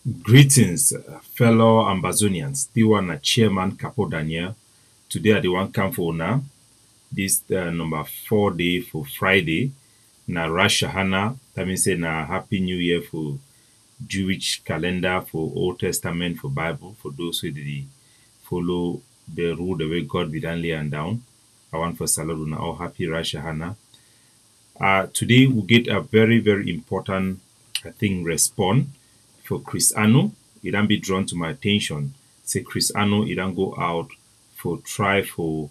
Greetings, fellow Ambazonians. The one chairman Capo Daniel. Today I the one come for now. This number 4 day for Friday. Na Rosh Hashanah. That means say na Happy New Year for Jewish calendar, for Old Testament, for Bible, for those who did follow the rule the way God be done lay and down. I want for salute na all happy Rosh Hashanah. Today we get a very important, I think, response for Chris Anno. It don't be drawn to my attention. Say Chris Anno, it don't go out for try for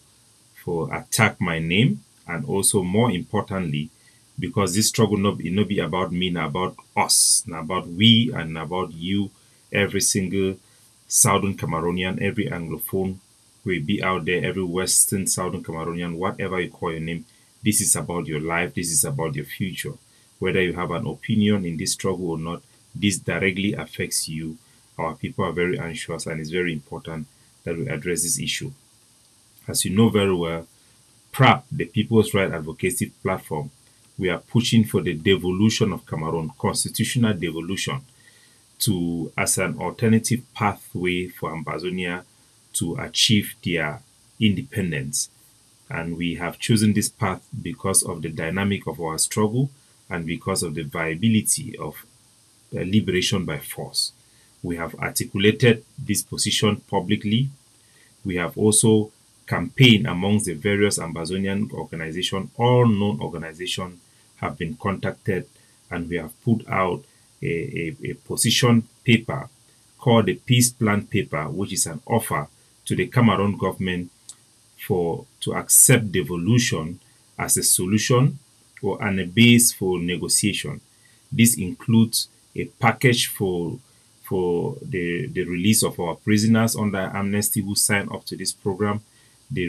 attack my name, and also more importantly, because this struggle not be about me, not about us, not about we, and about you, every single Southern Cameroonian, every Anglophone will be out there, every Western Southern Cameroonian, whatever you call your name. This is about your life. This is about your future. Whether you have an opinion in this struggle or not, this directly affects you. Our people are very anxious, and it's very important that we address this issue. As you know very well, PRAP, the People's Right Advocacy Platform, we are pushing for the devolution of Cameroon, constitutional devolution, to as an alternative pathway for Ambazonia to achieve their independence. And we have chosen this path because of the dynamic of our struggle and because of the viability of liberation by force. We have articulated this position publicly. We have also campaigned amongst the various Ambazonian organizations. All known organizations have been contacted, and we have put out a position paper called the Peace Plan Paper, which is an offer to the Cameroon government to accept devolution as a solution or and a base for negotiation. This includes a package for the release of our prisoners under amnesty who sign up to this program, the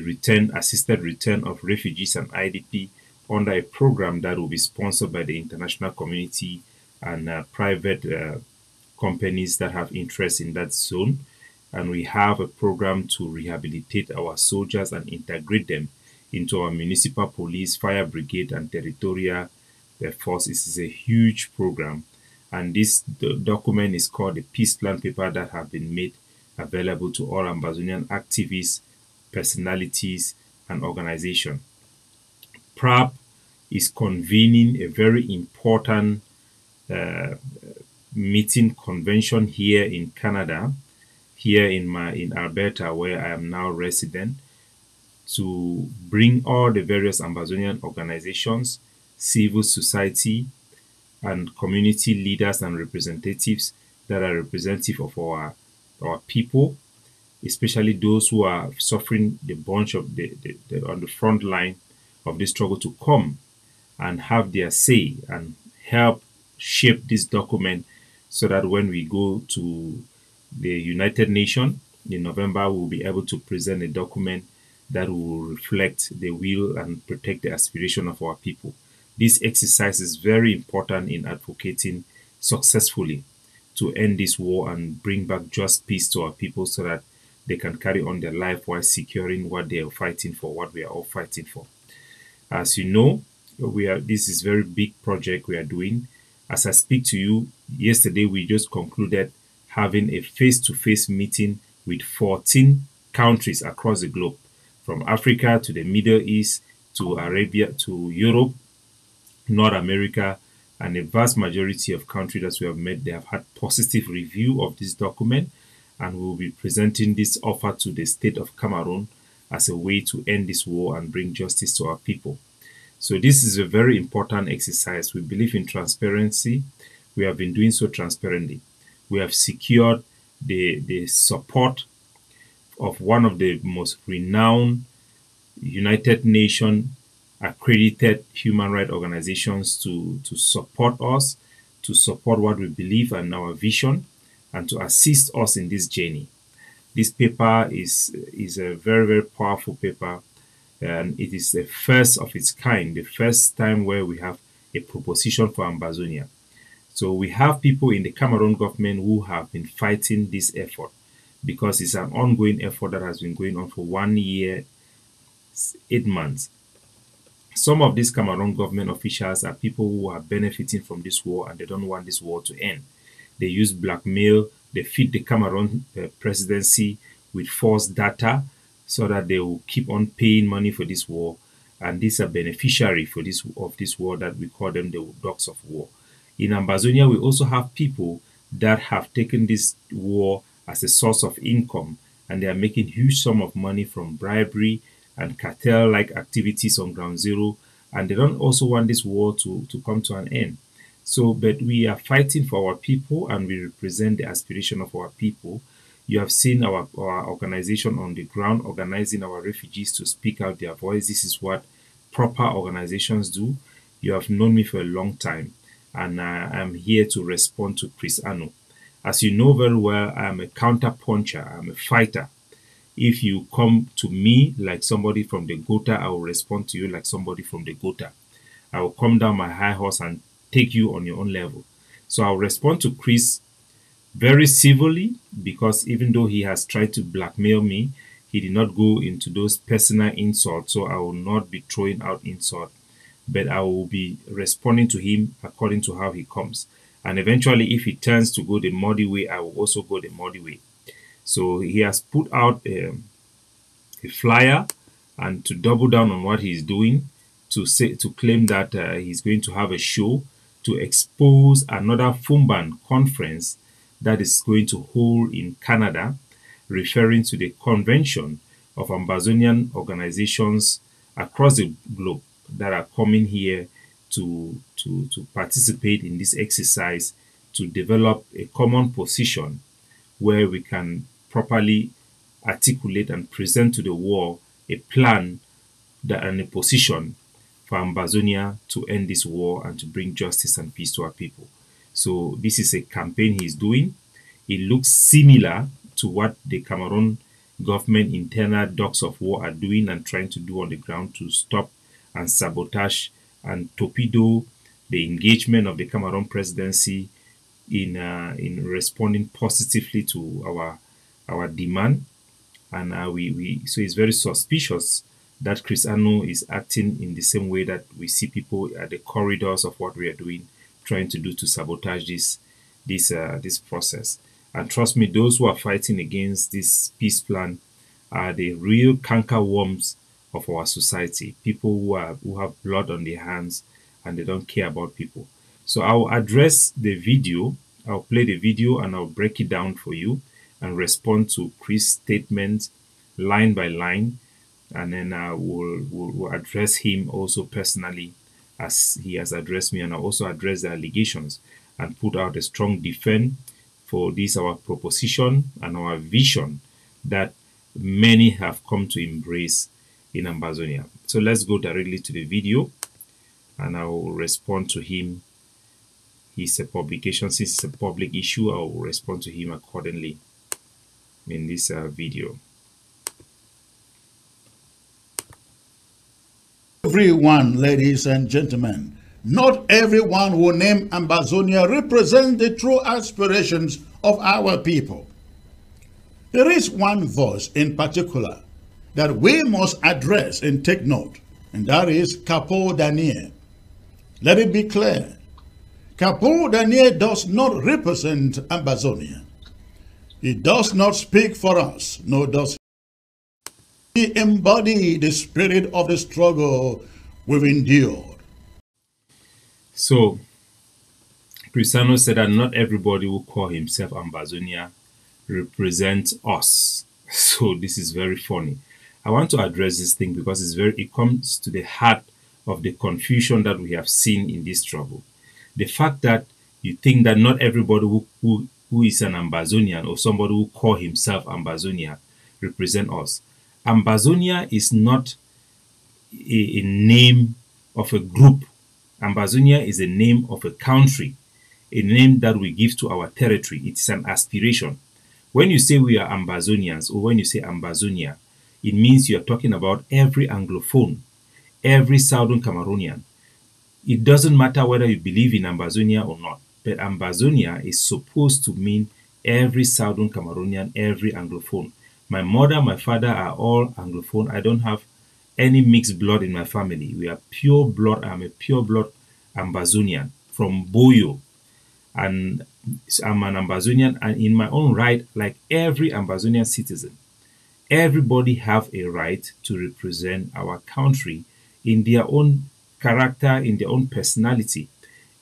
assisted return of refugees and IDP under a program that will be sponsored by the international community and private companies that have interest in that zone. And we have a program to rehabilitate our soldiers and integrate them into our municipal police, fire brigade, and territorial force. This is a huge program, and this document is called the Peace Plan Paper that have been made available to all Ambazonian activists, personalities, and organizations. PRAP is convening a very important meeting convention here in Canada, here in Alberta, where I am now resident, to bring all the various Ambazonian organizations, civil society, and community leaders and representatives that are representative of our people, especially those who are suffering the bunch of on the front line of this struggle, to come and have their say and help shape this document so that when we go to the United Nations in November, we'll be able to present a document that will reflect the will and protect the aspiration of our people. This exercise is very important in advocating successfully to end this war and bring back just peace to our people so that they can carry on their life while securing what they are fighting for, what we are all fighting for. As you know, this is a very big project we are doing. As I speak to you, yesterday we just concluded having a face-to-face meeting with 14 countries across the globe, from Africa to the Middle East to Arabia to Europe, North America, and a vast majority of countries that we have met, they have had positive review of this document, and we will be presenting this offer to the state of Cameroon as a way to end this war and bring justice to our people. So this is a very important exercise. We believe in transparency. We have been doing so transparently. We have secured the support of one of the most renowned United Nations accredited human rights organizations to support us, to support what we believe and our vision, and to assist us in this journey. This paper is a very powerful paper, and it is the first of its kind, the first time where we have a proposition for Ambazonia. So we have people in the Cameroon government who have been fighting this effort because it's an ongoing effort that has been going on for 1 year, 8 months. Some of these Cameroon government officials are people who are benefiting from this war and they don't want this war to end. They use blackmail They feed the Cameroon presidency with false data so that they will keep on paying money for this war. And these are beneficiary for this war that we call them the dogs of war. In Ambazonia, we also have people that have taken this war as a source of income, and they are making huge sum of money from bribery and cartel-like activities on ground zero, and they don't also want this war to come to an end. So, but we are fighting for our people and we represent the aspiration of our people. You have seen our organization on the ground organizing our refugees to speak out their voice. This is what proper organizations do. You have known me for a long time, and I'm here to respond to Chris Ano. As you know very well, I'm a counter puncher, I'm a fighter. If you come to me like somebody from the gutter, I will respond to you like somebody from the gutter. I will come down my high horse and take you on your own level. So I'll respond to Chris very civilly, because even though he has tried to blackmail me, he did not go into those personal insults. So I will not be throwing out insults, but I will be responding to him according to how he comes. And eventually, if he turns to go the muddy way, I will also go the muddy way. So he has put out a flyer, and to double down on what he's doing, to claim that he's going to have a show to expose another Fumban conference that is going to hold in Canada, referring to the convention of Ambazonian organizations across the globe that are coming here to participate in this exercise, to develop a common position where we can properly articulate and present to the world a plan and a position for Ambazonia to end this war and to bring justice and peace to our people. So this is a campaign he's doing. It looks similar to what the Cameroon government internal dogs of war are doing and trying to do on the ground to stop and sabotage and torpedo the engagement of the Cameroon presidency in responding positively to our demand. And so it's very suspicious that Chris Ano is acting in the same way that we see people at the corridors of what we are doing, trying to do to sabotage this process. And trust me, those who are fighting against this peace plan are the real canker worms of our society. People who have blood on their hands and they don't care about people. So I'll address the video. I'll play the video and I'll break it down for you and respond to Chris' statement line by line, and then we'll address him also personally as he has addressed me, and I'll also address the allegations and put out a strong defense for this our proposition and our vision that many have come to embrace in Ambazonia. So let's go directly to the video and I will respond to him. It's a publication, since it's a public issue, I will respond to him accordingly in this video. Everyone, ladies and gentlemen, not everyone who name Ambazonia represents the true aspirations of our people. There is one voice in particular that we must address and take note, and that is Capo Daniel. Let it be clear, Capo Daniel does not represent Ambazonia. He does not speak for us, nor does he embody the spirit of the struggle we've endured. So, Chris Ano said that not everybody who call himself Ambazonia represents us. So this is very funny. I want to address this thing because it comes to the heart of the confusion that we have seen in this struggle. The fact that you think that not everybody who is an Ambazonian or somebody who call himself Ambazonia represent us. Ambazonia is not a name of a group. Ambazonia is a name of a country, a name that we give to our territory. It is an aspiration. When you say we are Ambazonians, or when you say Ambazonia, it means you are talking about every Anglophone, every Southern Cameroonian. It doesn't matter whether you believe in Ambazonia or not, but Ambazonia is supposed to mean every Southern Cameroonian, every Anglophone. My mother, my father are all Anglophone. I don't have any mixed blood in my family. We are pure blood. I'm a pure blood Ambazonian from Boyo. And I'm an Ambazonian, and in my own right, like every Ambazonian citizen, everybody have a right to represent our country in their own character, in their own personality.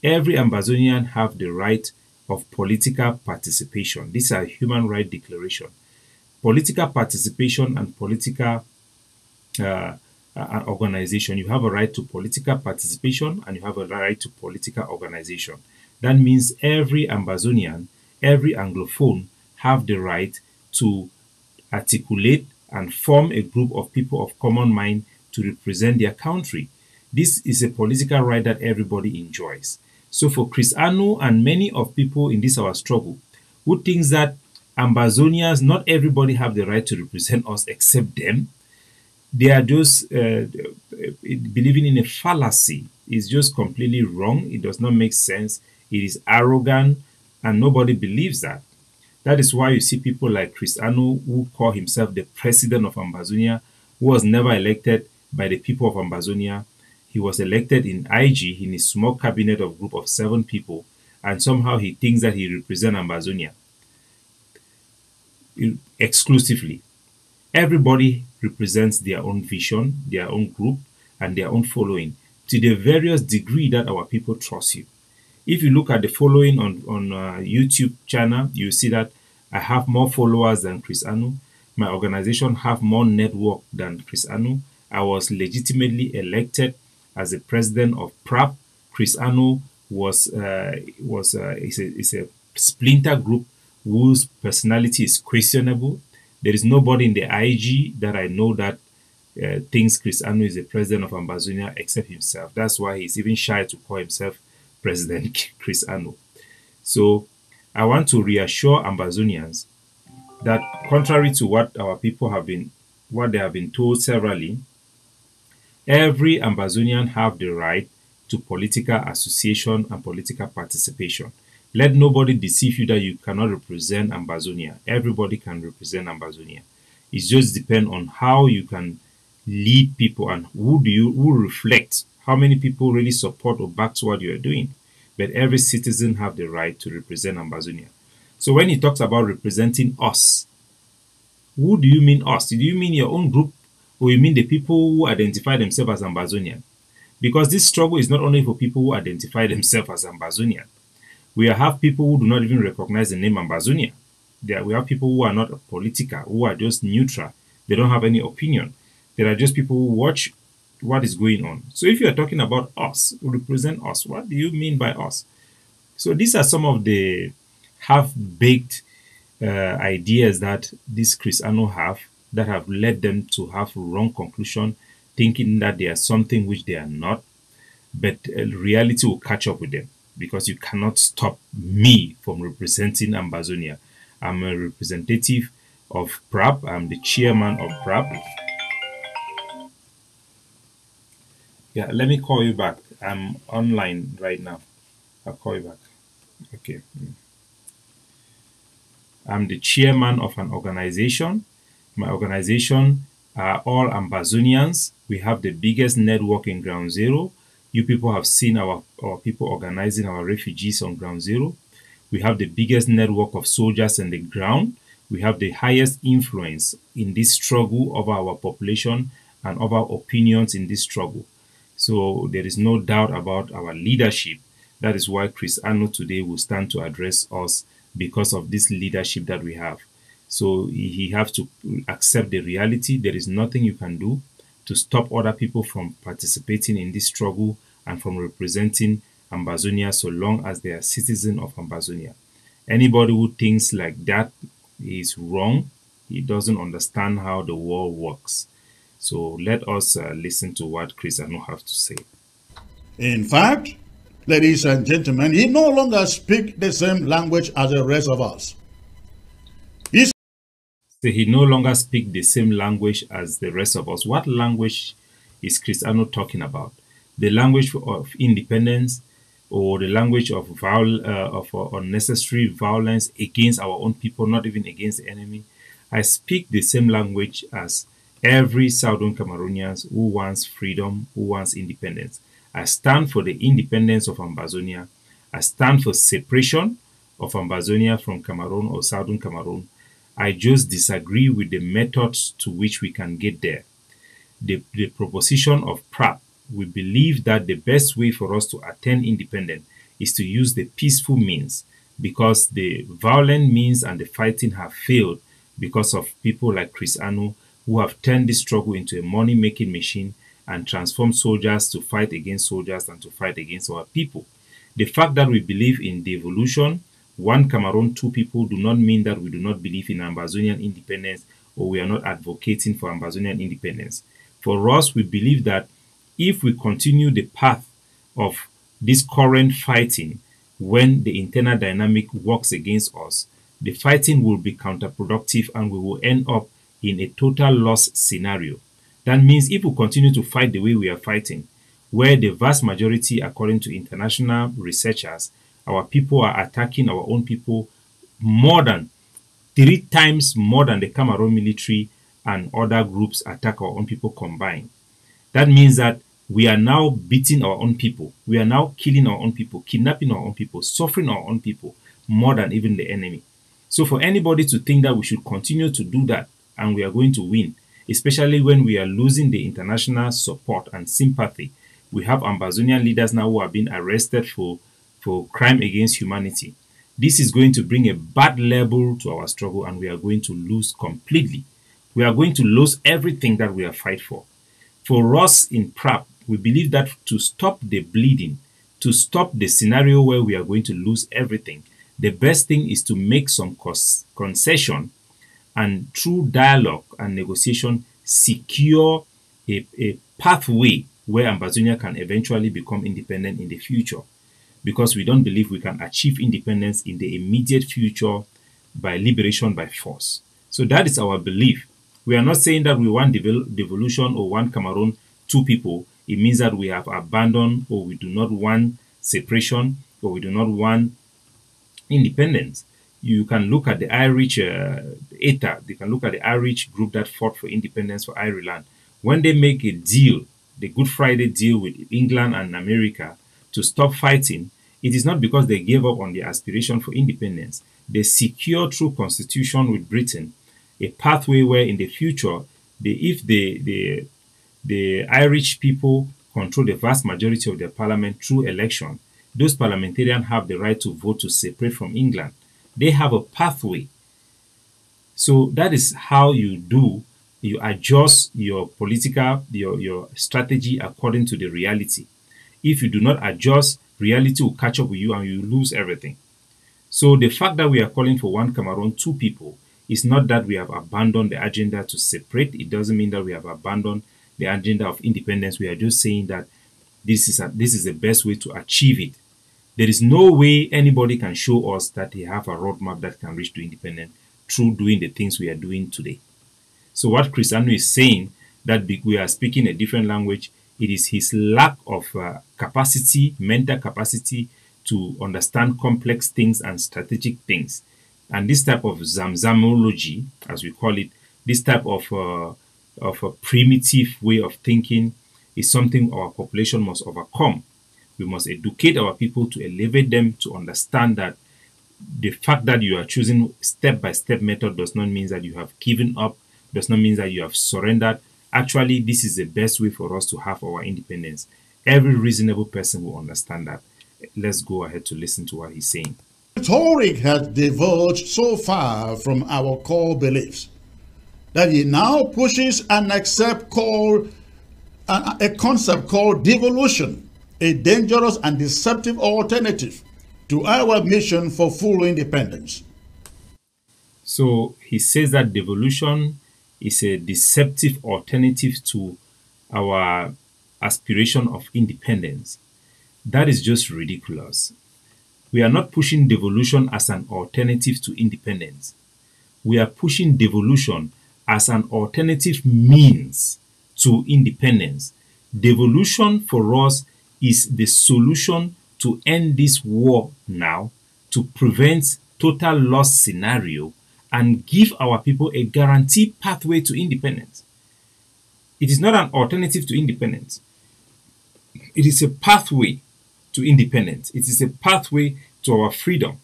Every Ambazonian have the right of political participation. These are human right declaration. Political participation and political uh, organization. You have a right to political participation and you have a right to political organization. That means every Ambazonian, every Anglophone have the right to articulate and form a group of people of common mind to represent their country. This is a political right that everybody enjoys. So for Chris Anu and many of people in this our struggle who thinks that Ambazonians, not everybody have the right to represent us except them, they are just believing in a fallacy. It's just completely wrong. It does not make sense. It is arrogant, and nobody believes that. That is why you see people like Chris Anu, who call himself the president of Ambazonia, who was never elected by the people of Ambazonia. He was elected in IG in a small cabinet of group of 7 people, and somehow he thinks that he represents Ambazonia exclusively. Everybody represents their own vision, their own group, and their own following to the various degree that our people trust you. If you look at the following on YouTube channel, you see that I have more followers than Chris Anu. My organization have more network than Chris Anu. I was legitimately elected as the president of PRAP. Chris Anu is a splinter group whose personality is questionable. There is nobody in the IG that I know that thinks Chris Anu is the president of Ambazonia except himself. That's why he's even shy to call himself President Chris Anu. So I want to reassure Ambazonians that contrary to what our people have been, what they have been told severally, every Ambazonian have the right to political association and political participation. Let nobody deceive you that you cannot represent Ambazonia. Everybody can represent Ambazonia. It just depends on how you can lead people and who reflect how many people really support or back what you are doing. But every citizen have the right to represent Ambazonia. So when he talks about representing us, who do you mean us? Do you mean your own group, or you mean the people who identify themselves as Ambazonian? Because this struggle is not only for people who identify themselves as Ambazonian. We have people who do not even recognize the name Ambazonia. We have people who are not political, who are just neutral. They don't have any opinion. There are just people who watch what is going on. So if you are talking about us, who represent us, what do you mean by us? So these are some of the half-baked ideas that this Chris Anu have that have led them to have wrong conclusion, thinking that they are something which they are not. But reality will catch up with them because you cannot stop me from representing Ambazonia. I'm a representative of PRAP. I'm the chairman of PRAP. Yeah, let me call you back. I'm online right now. I'll call you back. Okay. I'm the chairman of an organization. My organization are all Ambazonians. We have the biggest network in Ground Zero. You people have seen our people organizing our refugees on Ground Zero. We have the biggest network of soldiers on the ground. We have the highest influence in this struggle over our population and over opinions in this struggle. So there is no doubt about our leadership. That is why Chris Anu today will stand to address us because of this leadership that we have. So he has to accept the reality. There is nothing you can do to stop other people from participating in this struggle and from representing Ambazonia so long as they are citizens of Ambazonia. Anybody who thinks like that is wrong. He doesn't understand how the world works. So let us listen to what Chris Anu have to say. In fact, ladies and gentlemen, he no longer speaks the same language as the rest of us. So he no longer speaks the same language as the rest of us. What language is Chris Anu talking about? The language of independence or the language of unnecessary violence against our own people, not even against the enemy? I speak the same language as every Southern Cameroonians who wants freedom, who wants independence. I stand for the independence of Ambazonia. I stand for separation of Ambazonia from Cameroon or Southern Cameroon. I just disagree with the methods to which we can get there. The proposition of PRAP, we believe that the best way for us to attain independence is to use the peaceful means, because the violent means and the fighting have failed because of people like Chris Anu, who have turned this struggle into a money-making machine and transformed soldiers to fight against soldiers and to fight against our people. The fact that we believe in devolution, one Cameroon, two people, do not mean that we do not believe in Ambazonian independence or we are not advocating for Ambazonian independence. For us, we believe that if we continue the path of this current fighting, when the internal dynamic works against us, the fighting will be counterproductive and we will end up in a total loss scenario. That means if we continue to fight the way we are fighting, where the vast majority, according to international researchers, our people are attacking our own people more than 3 times more than the Cameroon military and other groups attack our own people combined. That means that we are now beating our own people. We are now killing our own people, kidnapping our own people, suffering our own people more than even the enemy. So for anybody to think that we should continue to do that and we are going to win, especially when we are losing the international support and sympathy. We have Ambazonian leaders now who are being arrested for crime against humanity. This is going to bring a bad label to our struggle and we are going to lose completely. We are going to lose everything that we have fight for. For us in PRAP, we believe that to stop the bleeding, to stop the scenario where we are going to lose everything, the best thing is to make some concession and through dialogue and negotiation secure a pathway where Ambazonia can eventually become independent in the future, because we don't believe we can achieve independence in the immediate future by liberation by force. So that is our belief. We are not saying that we want devolution or one Cameroon, two people. It means that we have abandoned or we do not want separation or we do not want independence. You can look at the Irish ETA, you can look at the Irish group that fought for independence for Ireland. When they make a deal, the Good Friday deal with England and America to stop fighting, it is not because they gave up on their aspiration for independence. They secured through constitution with Britain a pathway where in the future, if the Irish people control the vast majority of their parliament through election, those parliamentarians have the right to vote to separate from England. They have a pathway. So that is how you adjust your political, your strategy according to the reality. If you do not adjust, reality will catch up with you and you lose everything. So the fact that we are calling for one Cameroon, two people, is not that we have abandoned the agenda to separate. It doesn't mean that we have abandoned the agenda of independence. We are just saying that this is the best way to achieve it. There is no way anybody can show us that they have a roadmap that can reach to independence through doing the things we are doing today. So what Chris Anu is saying, that we are speaking a different language, it is his lack of capacity, mental capacity to understand complex things and strategic things. And this type of zamzamology, as we call it, this type of a primitive way of thinking is something our population must overcome. We must educate our people to elevate them to understand that the fact that you are choosing step-by-step method does not mean that you have given up, does not mean that you have surrendered. Actually, this is the best way for us to have our independence. Every reasonable person will understand that. Let's go ahead to listen to what he's saying. Rhetoric has diverged so far from our core beliefs that he now pushes and accepts a concept called devolution, a dangerous and deceptive alternative to our mission for full independence. So he says that devolution is a deceptive alternative to our aspiration of independence. That is just ridiculous. We are not pushing devolution as an alternative to independence. We are pushing devolution as an alternative means to independence. Devolution for us is the solution to end this war now, to prevent total loss scenario and give our people a guaranteed pathway to independence. It is not an alternative to independence. It is a pathway to independence. It is a pathway to our freedom.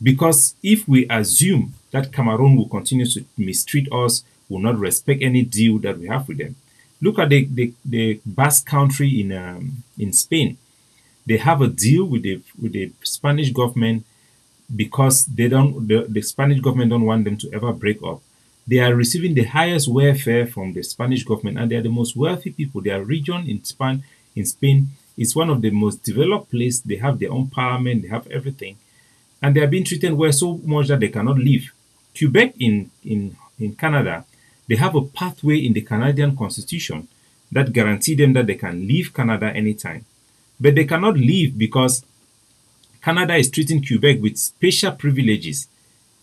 Because if we assume that Cameroon will continue to mistreat us, will not respect any deal that we have with them, look at the Basque country in Spain. They have a deal with the Spanish government because the Spanish government don't want them to ever break up. They are receiving the highest welfare from the Spanish government, and they are the most wealthy people. Their region in Spain is one of the most developed places. They have their own parliament, they have everything, and they are being treated well so much that they cannot leave. Quebec in Canada, they have a pathway in the Canadian Constitution that guarantee them that they can leave Canada anytime. But they cannot leave because Canada is treating Quebec with special privileges.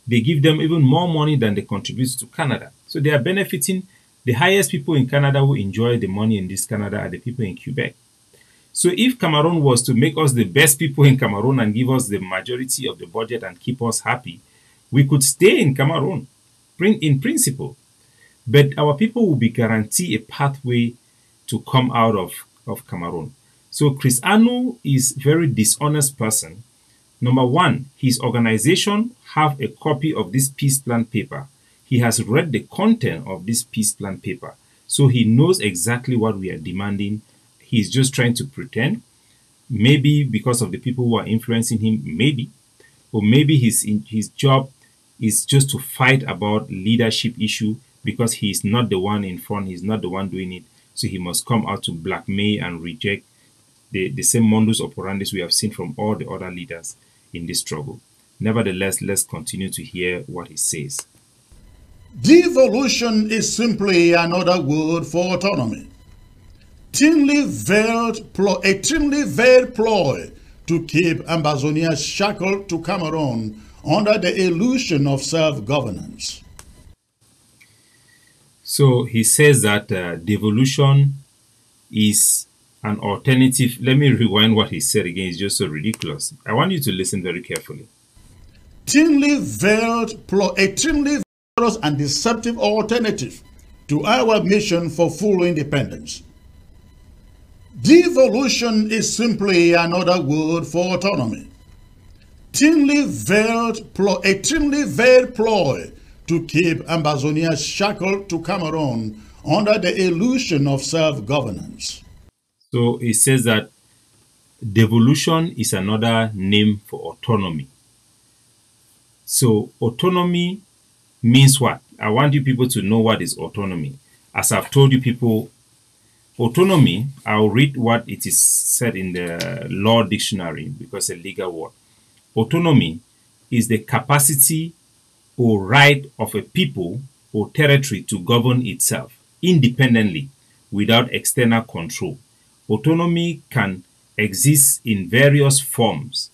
They give them even more money than they contribute to Canada. So they are benefiting. The highest people in Canada who enjoy the money in this Canada are the people in Quebec. So if Cameroon was to make us the best people in Cameroon and give us the majority of the budget and keep us happy, we could stay in Cameroon in principle. But our people will be guaranteed a pathway to come out of Cameroon. So Chris Anu is a very dishonest person. Number one, his organization have a copy of this peace plan paper. He has read the content of this peace plan paper. So he knows exactly what we are demanding. He's just trying to pretend, maybe because of the people who are influencing him, maybe, or maybe his job is just to fight about leadership issue because he's not the one in front, he's not the one doing it. So he must come out to blackmail and reject the same modus operandi we have seen from all the other leaders in this struggle. Nevertheless, let's continue to hear what he says. Devolution is simply another word for autonomy. A thinly veiled ploy to keep Ambazonians shackled to Cameroon under the illusion of self-governance. So he says that devolution is an alternative. Let me rewind what he said again. It's just so ridiculous. I want you to listen very carefully. A thinly veiled and deceptive alternative to our mission for full independence. Devolution is simply another word for autonomy. A thinly veiled ploy to keep Ambazonians shackled to Cameroon under the illusion of self-governance. So he says that devolution is another name for autonomy. So autonomy means what? I want you people to know what is autonomy. As I've told you people, autonomy, I'll read what it is said in the law dictionary because it's a legal word. Autonomy is the capacity or right of a people or territory to govern itself independently without external control. Autonomy can exist in various forms.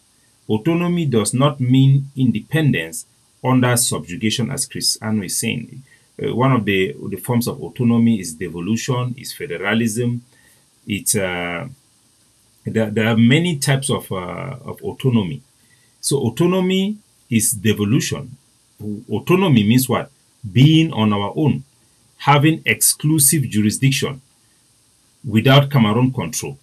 Autonomy does not mean independence under subjugation, as Chris Anu is saying. One of the forms of autonomy is devolution, is federalism. There are many types of autonomy. So autonomy is devolution. Autonomy means what? Being on our own, having exclusive jurisdiction without Cameroon control.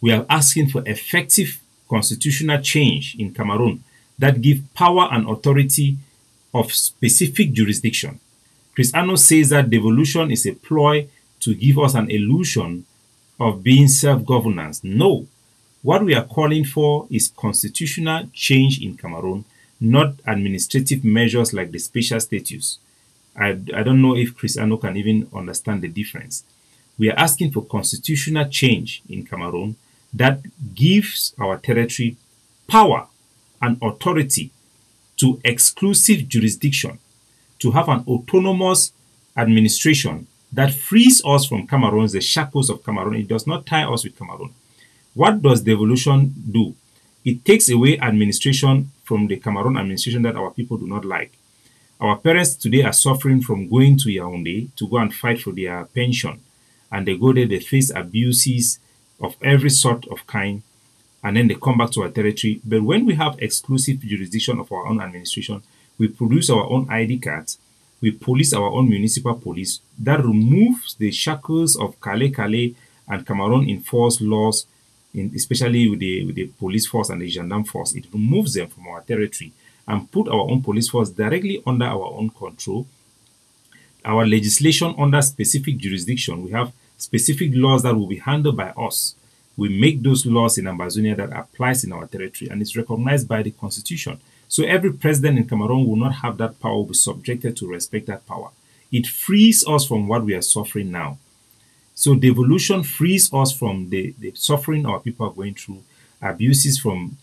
We are asking for effective constitutional change in Cameroon that give power and authority of specific jurisdiction. Chris Anu says that devolution is a ploy to give us an illusion of being self-governance. No. What we are calling for is constitutional change in Cameroon, not administrative measures like the special status. I don't know if Chris Anu can even understand the difference. We are asking for constitutional change in Cameroon that gives our territory power and authority to exclusive jurisdiction, to have an autonomous administration that frees us from Cameroon, the shackles of Cameroon. It does not tie us with Cameroon. What does devolution do? It takes away administration from the Cameroon administration that our people do not like. Our parents today are suffering from going to Yaoundé to go and fight for their pension. And they go there, they face abuses of every sort of kind, and then they come back to our territory. But when we have exclusive jurisdiction of our own administration, we produce our own ID cards, we police our own municipal police, that removes the shackles of Calais and Cameroon enforced laws especially with the police force and the gendarme force. It removes them from our territory and put our own police force directly under our own control. Our legislation under specific jurisdiction, we have specific laws that will be handled by us. We make those laws in Ambazonia that applies in our territory and is recognized by the constitution. So every president in Cameroon will not have that power, will be subjected to respect that power. It frees us from what we are suffering now. So devolution frees us from the suffering our people are going through, abuses from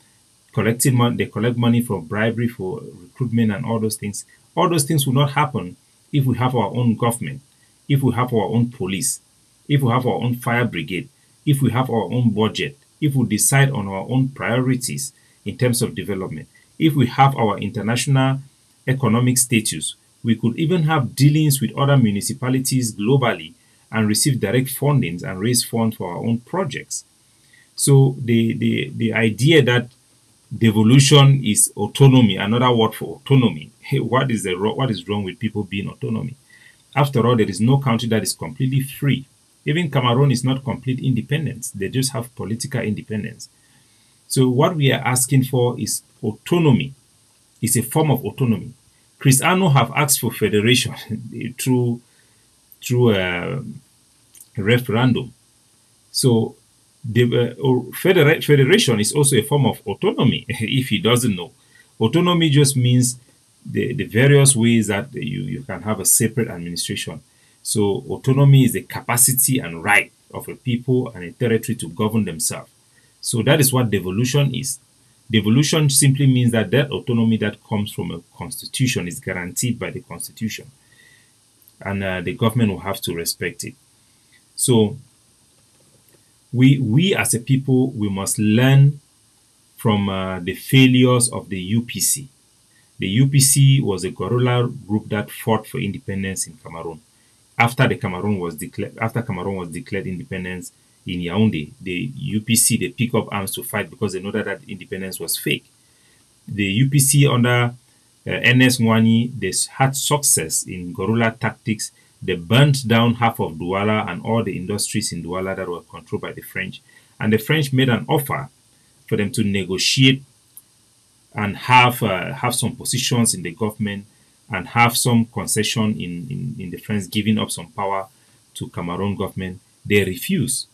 collecting money, they collect money from bribery, for recruitment and all those things. All those things will not happen if we have our own government, if we have our own police, if we have our own fire brigade, if we have our own budget, if we decide on our own priorities in terms of development, if we have our international economic status, we could even have dealings with other municipalities globally and receive direct fundings and raise funds for our own projects. So the idea that devolution is autonomy, another word for autonomy, what is wrong with people being autonomy? After all, there is no country that is completely free. Even Cameroon is not complete independence. They just have political independence. So what we are asking for is autonomy. It's a form of autonomy. Chris Ano have asked for federation through a referendum. So the federation is also a form of autonomy. If he doesn't know, autonomy just means the various ways that you can have a separate administration. So autonomy is the capacity and right of a people and a territory to govern themselves. So that is what devolution is. Devolution simply means that that autonomy that comes from a constitution is guaranteed by the constitution, and the government will have to respect it. So we as a people, we must learn from the failures of the UPC. The UPC was a guerrilla group that fought for independence in Cameroon. After Cameroon was declared independence in Yaoundé, the UPC they pick up arms to fight because they know that independence was fake. The UPC under NS Nwani, they had success in guerrilla tactics. They burnt down half of Douala and all the industries in Douala that were controlled by the French. And the French made an offer for them to negotiate and have some positions in the government and have some concession in the French, giving up some power to Cameroon government. They refused.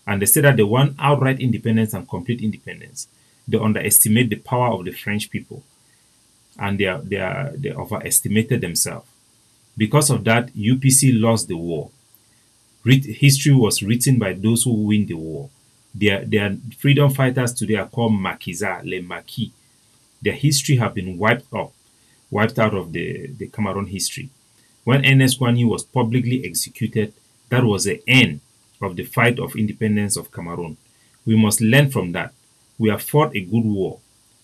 And they said that they want outright independence and complete independence. They underestimate the power of the French people, and they overestimated themselves. Because of that, UPC lost the war. History was written by those who win the war. Their freedom fighters today are called Maquisards, les Maquis. Their history have been wiped out of the Cameroon history. When NS Nwani was publicly executed, that was the end of the fight of independence of Cameroon. We must learn from that. We have fought a good war,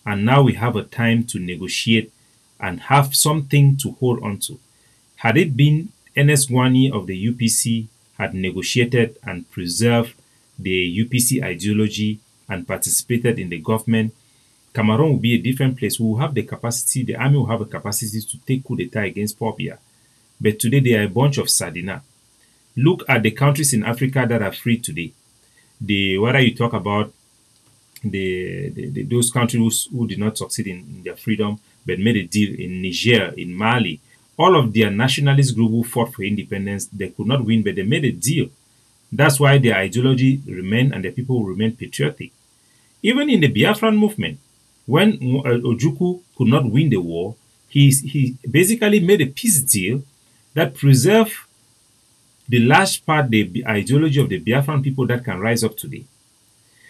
and now we have a time to negotiate and have something to hold on to. Had it been NS Nwani of the UPC had negotiated and preserved the UPC ideology and participated in the government, Cameroon will be a different place. We will have the capacity, the army will have a capacity to take coup d'etat against Paul Biya. But today they are a bunch of sardina. Look at the countries in Africa that are free today. Whether you talk about those countries who did not succeed in their freedom but made a deal in Niger, in Mali, all of their nationalist group who fought for independence, they could not win, but they made a deal. That's why their ideology remained and the people remain patriotic. Even in the Biafran movement, when Ojukwu could not win the war, he basically made a peace deal that preserved the large part, the ideology of the Biafran people that can rise up today.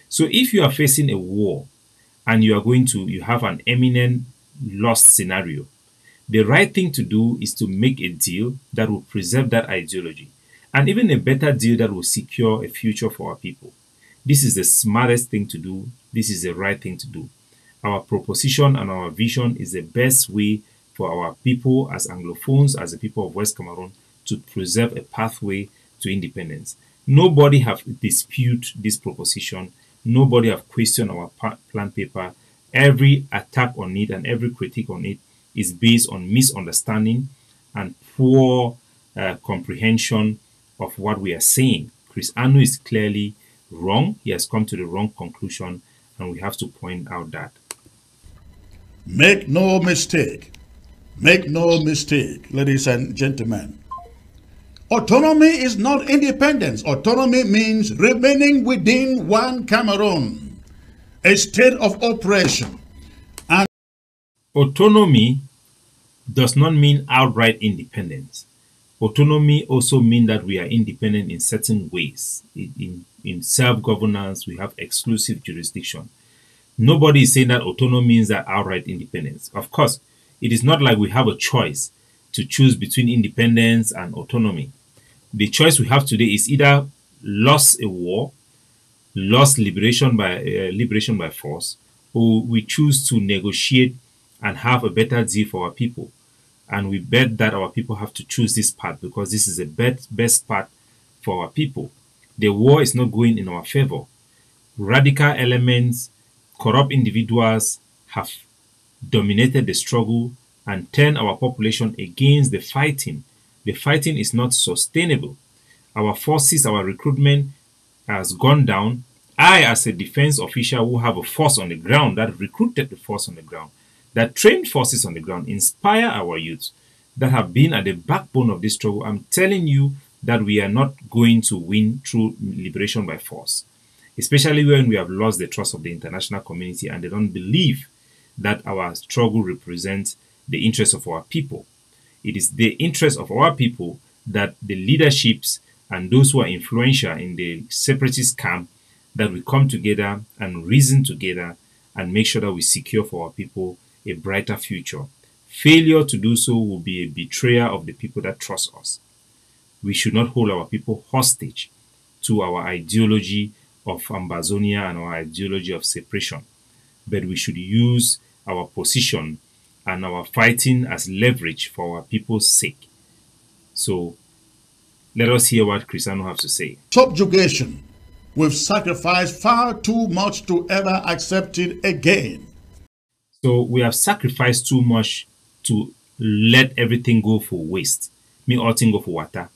So if you are facing a war and you have an imminent lost scenario, the right thing to do is to make a deal that will preserve that ideology, and even a better deal that will secure a future for our people. This is the smartest thing to do. This is the right thing to do. Our proposition and our vision is the best way for our people as Anglophones, as the people of West Cameroon, to preserve a pathway to independence. Nobody have disputed this proposition. Nobody have questioned our plan paper. Every attack on it and every critique on it is based on misunderstanding and poor comprehension of what we are saying. Chris Ano is clearly wrong. He has come to the wrong conclusion, and we have to point out that. Make no mistake. Make no mistake, ladies and gentlemen. Autonomy is not independence. Autonomy means remaining within one Cameroon, a state of oppression. And Autonomy does not mean outright independence. Autonomy also means that we are independent in certain ways. In self-governance, we have exclusive jurisdiction. Nobody is saying that autonomy means that outright independence. Of course, it is not like we have a choice to choose between independence and autonomy. The choice we have today is either lost a war, lost liberation by force, or we choose to negotiate and have a better deal for our people. And we bet that our people have to choose this path because this is the best path for our people. The war is not going in our favor. Radical elements, corrupt individuals have dominated the struggle and turned our population against the fighting. The fighting is not sustainable. Our forces, our recruitment has gone down. I, as a defense official who have a force on the ground, that recruited the force on the ground, that trained forces on the ground, inspire our youth that have been at the backbone of this struggle, I'm telling you that we are not going to win through liberation by force, especially when we have lost the trust of the international community and they don't believe that our struggle represents the interests of our people. It is the interest of our people that the leaderships and those who are influential in the separatist camp, that we come together and reason together and make sure that we secure for our people a brighter future. Failure to do so will be a betrayal of the people that trust us. We should not hold our people hostage to our ideology of Ambazonia and our ideology of separation, but we should use our position and our fighting as leverage for our people's sake. So let us hear what Cristiano has to say. subjugation. We've sacrificed far too much to ever accept it again. So we have sacrificed too much to let everything go for waste. Me all thing go for water.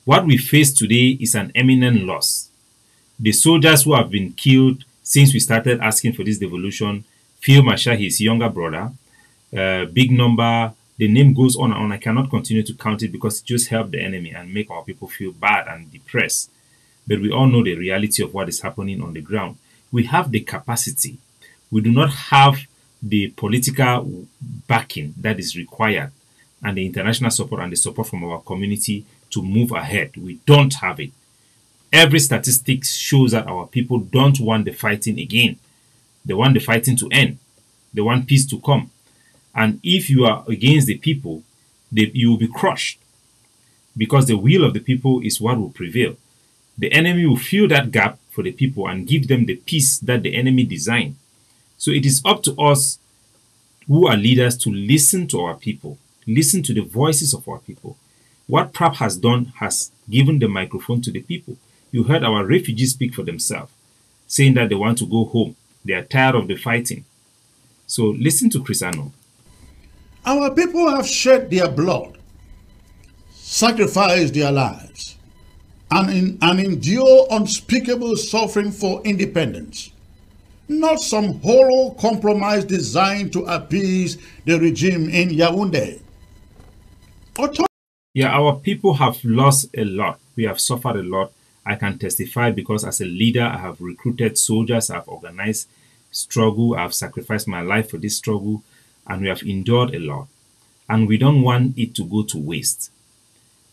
What we face today is an eminent loss. The soldiers who have been killed since we started asking for this devolution, Phil Marshall, his younger brother, big number, the name goes on and on. I cannot continue to count it because it just helped the enemy and make our people feel bad and depressed. But we all know the reality of what is happening on the ground. We have the capacity. We do not have the political backing that is required and the international support and the support from our community to move ahead. We don't have it. Every statistic shows that our people don't want the fighting again. They want the fighting to end. They want peace to come. And if you are against the people, you will be crushed because the will of the people is what will prevail. The enemy will fill that gap for the people and give them the peace that the enemy designed. So it is up to us who are leaders to listen to our people, listen to the voices of our people. What PRAP has done has given the microphone to the people. You heard our refugees speak for themselves, saying that they want to go home. They are tired of the fighting. So listen to Cristiano. Our people have shed their blood, sacrificed their lives, and endure unspeakable suffering for independence. Not some hollow compromise designed to appease the regime in Yaoundé. Yeah, our people have lost a lot. We have suffered a lot. I can testify because as a leader, I have recruited soldiers, I have organized struggle, I have sacrificed my life for this struggle, and we have endured a lot. And we don't want it to go to waste.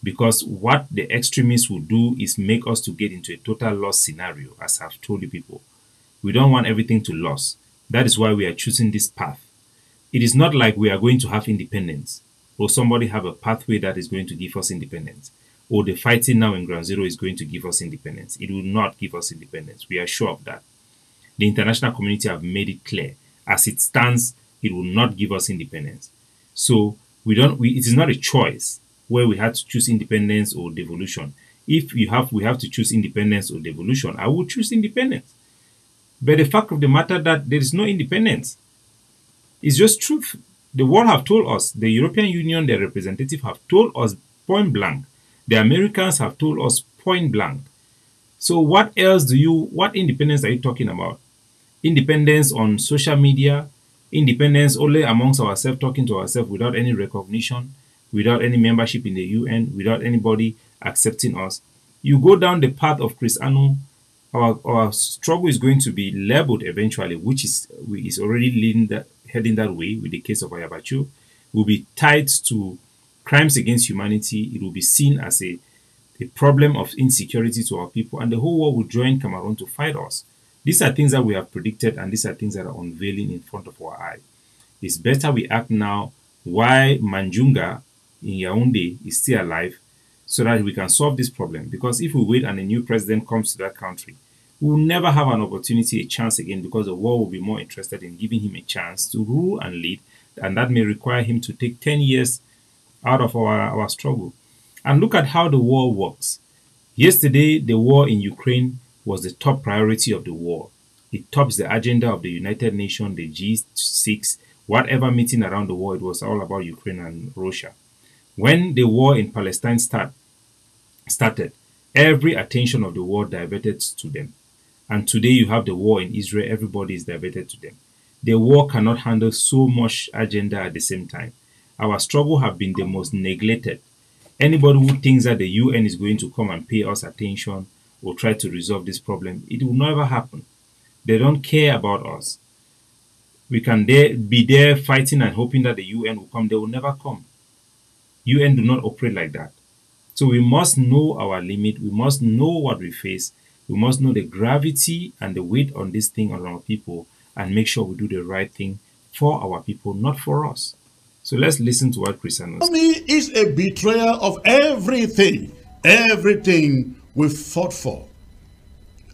Because what the extremists will do is make us to get into a total loss scenario, as I've told you people. We don't want everything to lose. That is why we are choosing this path. It is not like we are going to have independence, or somebody have a pathway that is going to give us independence, or the fighting now in Ground Zero is going to give us independence. It will not give us independence. We are sure of that. The international community have made it clear. As it stands, it will not give us independence. So it is not a choice where we had to choose independence or devolution. If we have to choose independence or devolution, I would choose independence. But the fact of the matter that there is no independence is just truth. The world have told us, the European Union, their representative have told us point blank. The Americans have told us point blank So what independence are you talking about? Independence on social media, independence only amongst ourselves, talking to ourselves without any recognition, without any membership in the UN, without anybody accepting us. You go down the path of Chris Anu, our struggle is going to be labeled eventually, which is already heading that way with the case of Ayabacho. Will be tied to crimes against humanity. It will be seen as a problem of insecurity to our people, and the whole world will join Cameroon to fight us. These are things that we have predicted, and these are things that are unveiling in front of our eye. It's better we act now while Manjunga in Yaoundé is still alive so that we can solve this problem. Because if we wait and a new president comes to that country, we will never have an opportunity, a chance again, because the world will be more interested in giving him a chance to rule and lead, and that may require him to take 10 years out of our struggle. And look at how the war works. Yesterday, the war in Ukraine was the top priority of the war. It tops the agenda of the United Nations, the G6, whatever meeting around the world. It was all about Ukraine and Russia. When the war in Palestine started, every attention of the world diverted to them. And today you have the war in Israel, everybody is diverted to them. The war cannot handle so much agenda at the same time. Our struggle have been the most neglected. Anybody who thinks that the UN is going to come and pay us attention or try to resolve this problem, it will never happen. They don't care about us. We can be there fighting and hoping that the UN will come. They will never come. UN do not operate like that. So we must know our limit. We must know what we face. We must know the gravity and the weight on this thing on our people and make sure we do the right thing for our people, not for us. So let's listen to what Chris Anu said. Economy is a betrayer of everything we fought for.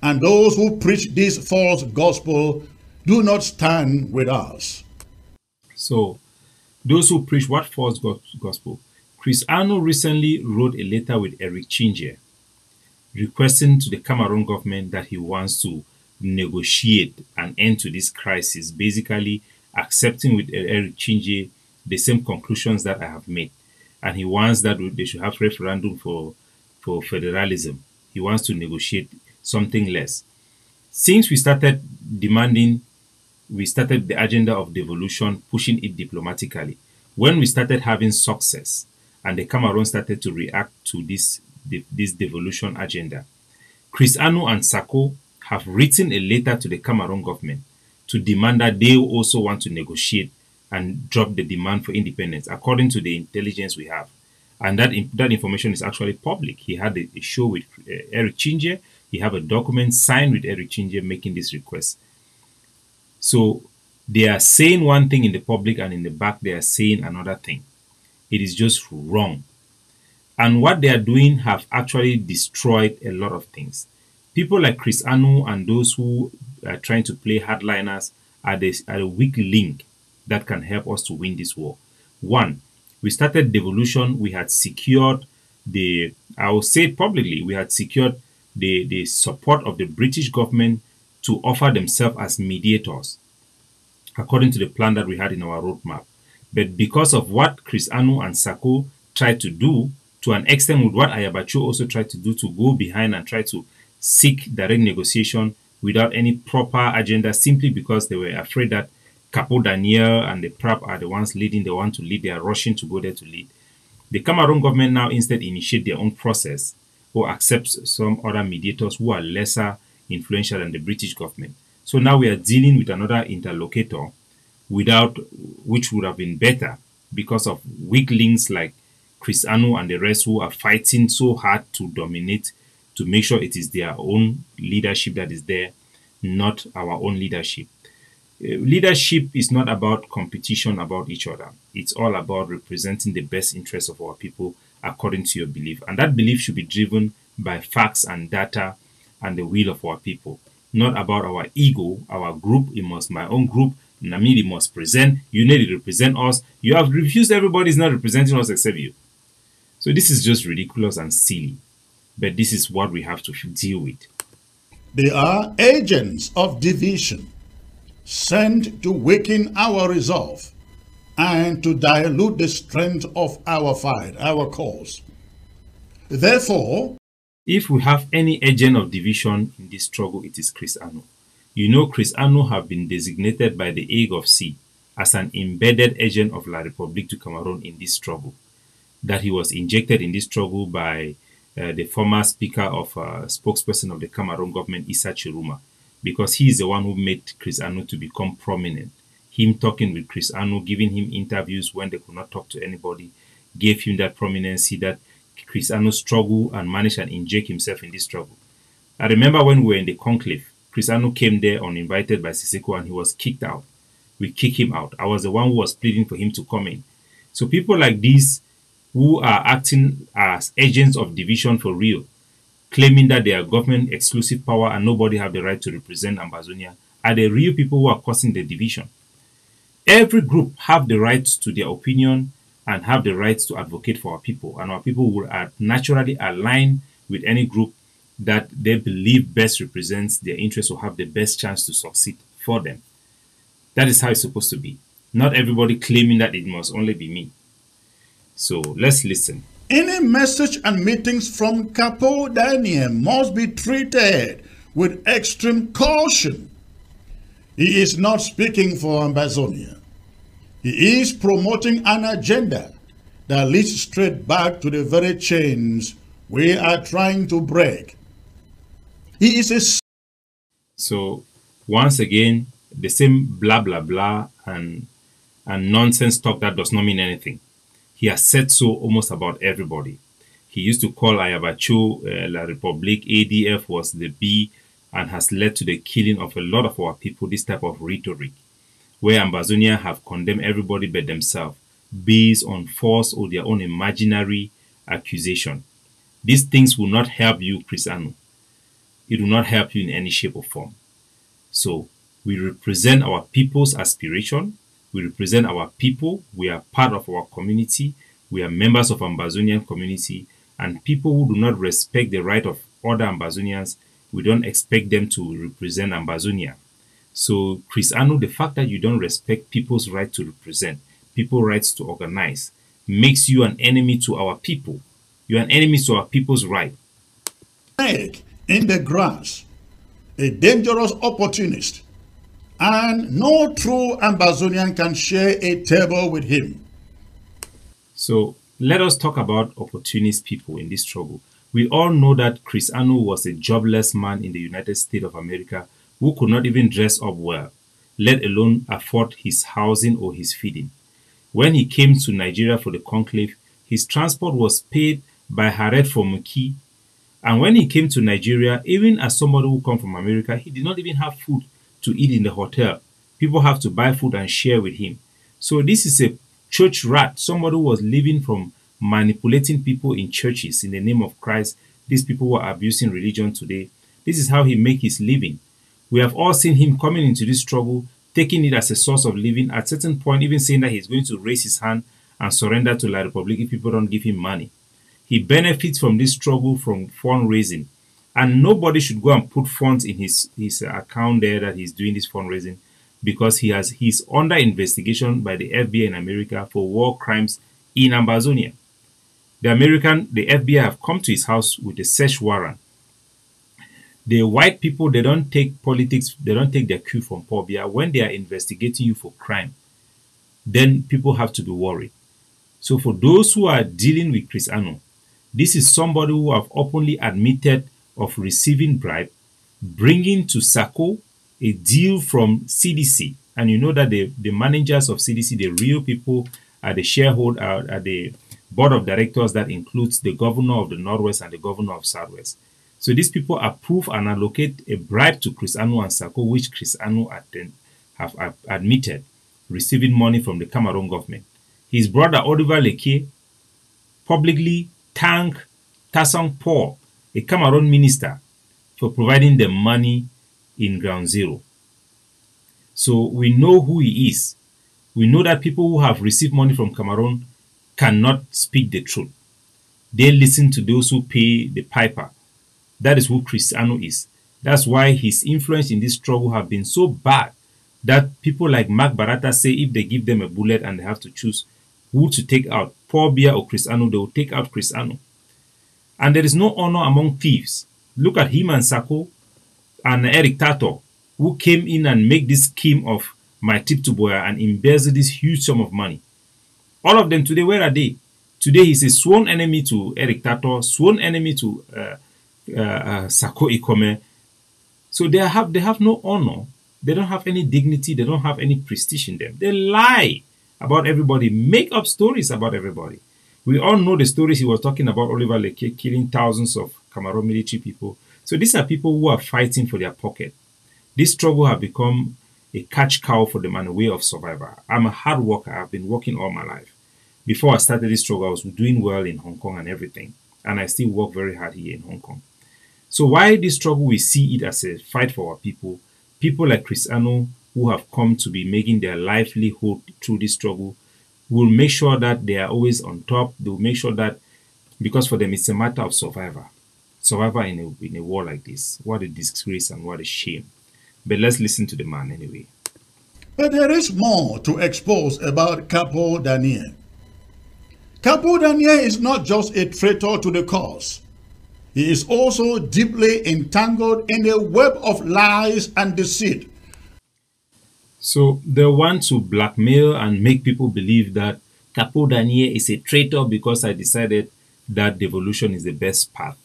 And those who preach this false gospel do not stand with us. So, those who preach what false gospel? Chris Anu recently wrote a letter with Eric Chinje requesting to the Cameroon government that he wants to negotiate an end to this crisis, basically accepting with Eric Chinje the same conclusions that I have made. And he wants that they should have referendum for federalism. He wants to negotiate something less. Since we started the agenda of devolution, pushing it diplomatically. When we started having success and the Cameroon started to react to this devolution agenda, Chris Anu and Sako have written a letter to the Cameroon government to demand that they also want to negotiate and drop the demand for independence, according to the intelligence we have. And that information is actually public. He had a show with Eric Chinje. He have a document signed with Eric Chinje making this request. So they are saying one thing in the public and in the back they are saying another thing. It is just wrong. And what they are doing have actually destroyed a lot of things. People like Chris Anu and those who are trying to play hardliners are a weak link that can help us to win this war. One, we started devolution. We had secured I will say it publicly, we had secured the support of the British government to offer themselves as mediators, according to the plan that we had in our roadmap. But because of what Chris Anu and Sako tried to do, to an extent with what Ayabacho also tried to do, to go behind and try to seek direct negotiation without any proper agenda, simply because they were afraid that Capo Daniel and the PRAP are the ones leading, they want to lead, they are rushing to go there to lead. The Cameroon government now instead initiate their own process or accepts some other mediators who are lesser influential than the British government. So now we are dealing with another interlocutor which would have been better because of weak links like Chris Anu and the rest who are fighting so hard to dominate, to make sure it is their own leadership that is there, not our own leadership. Leadership is not about competition about each other. It's all about representing the best interests of our people according to your belief. And that belief should be driven by facts and data and the will of our people, not about our ego, our group. It must my own group. Namidi must present. You need to represent us. You have refused. Everybody is not representing us except you. So this is just ridiculous and silly. But this is what we have to deal with. They are agents of division, sent to weaken our resolve and to dilute the strength of our fight, our cause. Therefore, If we have any agent of division in this struggle, it is Chris Ano. You know, Chris Ano have been designated by the Hague of C as an embedded agent of La République du Cameroon in this struggle. That he was injected in this struggle by the former speaker of spokesperson of the Cameroon government, Issa Chiruma, because he is the one who made Chris Ano to become prominent. Him talking with Chris Ano, giving him interviews when they could not talk to anybody, gave him that prominency that Chris Ano struggled and managed and inject himself in this struggle. I remember when we were in the conclave, Chris Ano came there uninvited by Siseko and he was kicked out. We kicked him out. I was the one who was pleading for him to come in. So people like these who are acting as agents of division for real, claiming that they are government exclusive power and nobody have the right to represent Ambazonia, are the real people who are causing the division. Every group have the right to their opinion and have the right to advocate for our people, and our people will naturally align with any group that they believe best represents their interests or have the best chance to succeed for them. That is how it's supposed to be. Not everybody claiming that it must only be me. So let's listen. Any message and meetings from Capo Daniel must be treated with extreme caution. He is not speaking for Ambazonia. He is promoting an agenda that leads straight back to the very chains we are trying to break. He is a... So once again, the same blah blah blah and nonsense talk that does not mean anything. He has said so almost about everybody. He used to call Ayabacho La République, ADF was the B, and has led to the killing of a lot of our people, this type of rhetoric, where Ambazonians have condemned everybody but themselves, based on false or their own imaginary accusation. These things will not help you, Chris Ano. It will not help you in any shape or form. So, we represent our people's aspiration. We represent our people. We are part of our community. We are members of Ambazonian community. And people who do not respect the right of other Ambazonians, we don't expect them to represent Ambazonia. So, Chris Ano, the fact that you don't respect people's right to represent, people's rights to organize, makes you an enemy to our people. You are an enemy to our people's right. Snake in the grass, a dangerous opportunist, and no true Ambazonian can share a table with him. So let us talk about opportunist people in this struggle. We all know that Chris Ano was a jobless man in the United States of America who could not even dress up well, let alone afford his housing or his feeding. When he came to Nigeria for the conclave, his transport was paid by Harriet from Muki. And when he came to Nigeria, even as somebody who come from America, he did not even have food to eat in the hotel. People have to buy food and share with him. So this is a church rat, somebody who was living from manipulating people in churches in the name of Christ. These people who are abusing religion today. This is how he make his living. We have all seen him coming into this struggle, taking it as a source of living. At a certain point, even saying that he's going to raise his hand and surrender to La République if people don't give him money. He benefits from this struggle from fundraising. And nobody should go and put funds in his account there that he's doing this fundraising, because he's under investigation by the FBI in America for war crimes in Ambazonia. The FBI have come to his house with a search warrant. The white people, they don't take politics, they don't take their cue from Paul Biya. When they are investigating you for crime, then people have to be worried. So for those who are dealing with Chris Ano, this is somebody who have openly admitted of receiving bribe, bringing to SACO a deal from CDC. And you know that the managers of CDC, the real people, are the shareholder, are the board of directors that includes the governor of the Northwest and the governor of Southwest. So these people approve and allocate a bribe to Chris Ano and SACO, which Chris Ano have admitted receiving money from the Cameroon government. His brother Oliver Leke publicly thanked Tassong Paul, a Cameroon minister, for providing them money in ground zero. So we know who he is. We know that people who have received money from Cameroon cannot speak the truth. They listen to those who pay the piper. That is who Chris Ano is. That's why his influence in this struggle have been so bad that people like Mark Barata say if they give them a bullet and they have to choose who to take out, Paul Biya or Chris Ano, they will take out Chris Ano. And there is no honor among thieves. Look at him and Sako and Eric Tato, who came in and made this scheme of my tip to Boya and embezzled this huge sum of money. All of them today, where are they? Today he's a sworn enemy to Eric Tato, sworn enemy to Sako Ikome. So they have no honor. They don't have any dignity. They don't have any prestige in them. They lie about everybody, make up stories about everybody. We all know the stories he was talking about Oliver Leke killing thousands of Cameroon military people. So these are people who are fighting for their pocket. This struggle has become a catch cow for them and a way of survival. I'm a hard worker. I've been working all my life. Before I started this struggle, I was doing well in Hong Kong and everything. And I still work very hard here in Hong Kong. So why this struggle, we see it as a fight for our people. People like Chris Ano, who have come to be making their livelihood through this struggle, will make sure that they are always on top. They will make sure that, because for them it's a matter of survival. Survival in a war like this. What a disgrace and what a shame. But let's listen to the man anyway. But there is more to expose about Capo Daniel. Capo Daniel is not just a traitor to the cause. He is also deeply entangled in a web of lies and deceit. So they want to blackmail and make people believe that Capo Daniel is a traitor because I decided that devolution is the best path.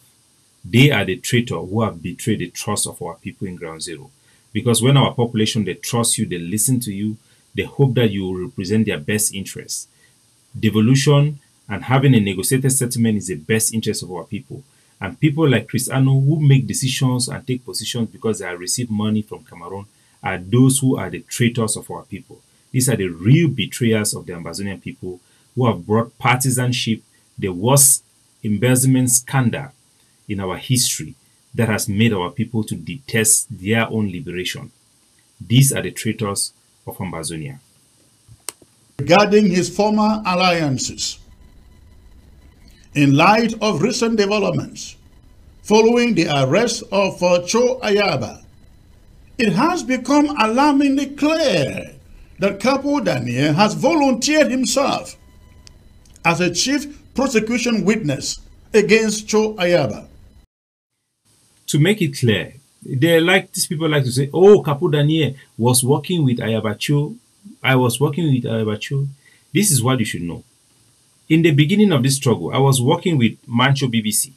They are the traitor who have betrayed the trust of our people in Ground Zero. Because when our population, they trust you, they listen to you, they hope that you will represent their best interests. Devolution and having a negotiated settlement is the best interest of our people. And people like Chris Ano, who make decisions and take positions because they have received money from Cameroon, are those who are the traitors of our people. These are the real betrayers of the Ambazonian people who have brought partisanship, the worst embezzlement scandal in our history that has made our people to detest their own liberation. These are the traitors of Ambazonia. Regarding his former alliances, in light of recent developments following the arrest of Cho Ayaba, it has become alarmingly clear that Capo Daniel has volunteered himself as a chief prosecution witness against Cho Ayaba. To make it clear, these people like to say, oh, Capo Daniel was working with Ayabacho. I was working with Ayabacho. This is what you should know. In the beginning of this struggle, I was working with Mancho BBC.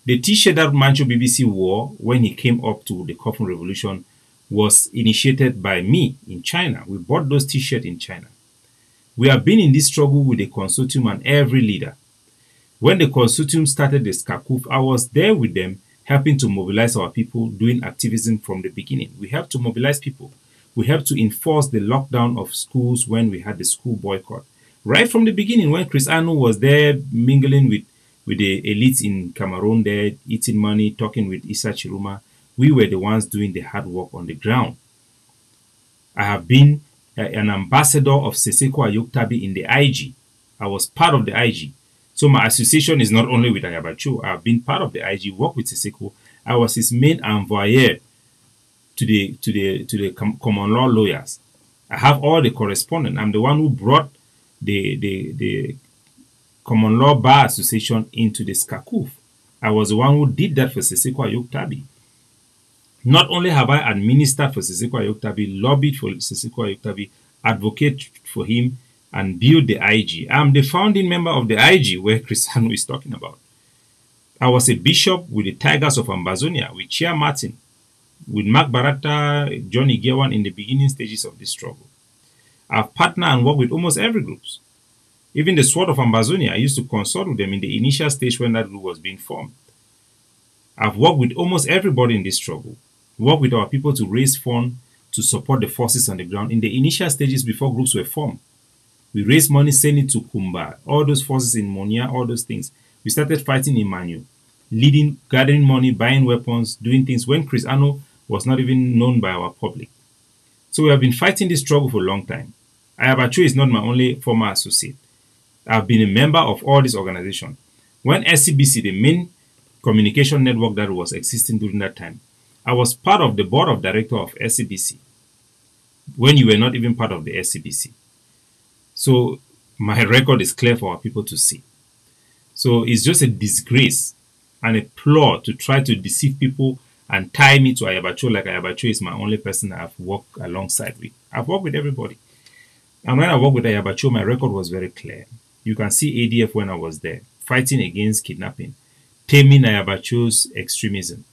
The t-shirt that Mancho BBC wore when he came up to the Coffin Revolution was initiated by me in China. We bought those t-shirts in China. We have been in this struggle with the consortium and every leader. When the consortium started the Skakuf, I was there with them, helping to mobilize our people, doing activism from the beginning. We helped to mobilize people. We helped to enforce the lockdown of schools when we had the school boycott. Right from the beginning, when Chris Ano was there mingling with the elites in Cameroon there, eating money, talking with Issa Chiruma, we were the ones doing the hard work on the ground. I have been an ambassador of Seseko Ayoktabi in the IG. I was part of the IG. So my association is not only with Ayabacho. I have been part of the IG, worked with Seseko. I was his main envoyeur to the common law lawyers. I have all the correspondence. I'm the one who brought the Common Law Bar Association into the SCACUF. I was the one who did that for Seseko Ayoktabi. Not only have I administered for Seseko Ayoktabi, lobbied for Seseko Ayoktabi, advocate for him, and build the IG. I'm the founding member of the IG where Chris Ano is talking about. I was a bishop with the Tigers of Ambazonia, with Chia Martin, with Mark Barata, Johnny Gewan in the beginning stages of this struggle. I've partnered and worked with almost every group. Even the Sword of Ambazonia, I used to consult with them in the initial stage when that group was being formed. I've worked with almost everybody in this struggle, worked with our people to raise funds to support the forces on the ground in the initial stages before groups were formed. We raised money, sent it to Kumba, all those forces in Monia, all those things. We started fighting in Manu, leading, gathering money, buying weapons, doing things when Chris Ano was not even known by our public. So we have been fighting this struggle for a long time. Ayabacho is not my only former associate. I've been a member of all these organizations. When SCBC, the main communication network that was existing during that time, I was part of the board of directors of SCBC when you were not even part of the SCBC. So my record is clear for our people to see. So it's just a disgrace and a plot to try to deceive people and tie me to Ayabacho like Ayabacho is my only person I've worked alongside with. I've worked with everybody. And when I worked with Ayabacho, my record was very clear. You can see ADF when I was there, fighting against kidnapping, taming Ayabacho's extremism.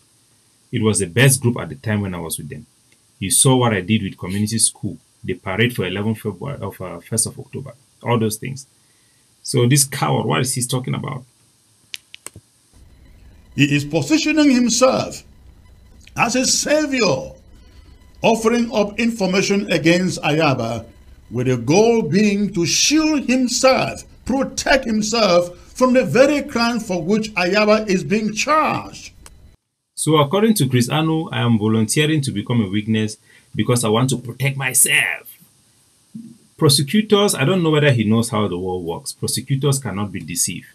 It was the best group at the time when I was with them. You saw what I did with community school, the parade for 11th February of 1st of October, all those things. So this coward, what is he talking about? He is positioning himself as a savior, offering up information against Ayaba with the goal being to shield himself, protect himself from the very crime for which Ayaba is being charged. So according to Chris Anu, I am volunteering to become a witness because I want to protect myself. Prosecutors, I don't know whether he knows how the world works. Prosecutors cannot be deceived.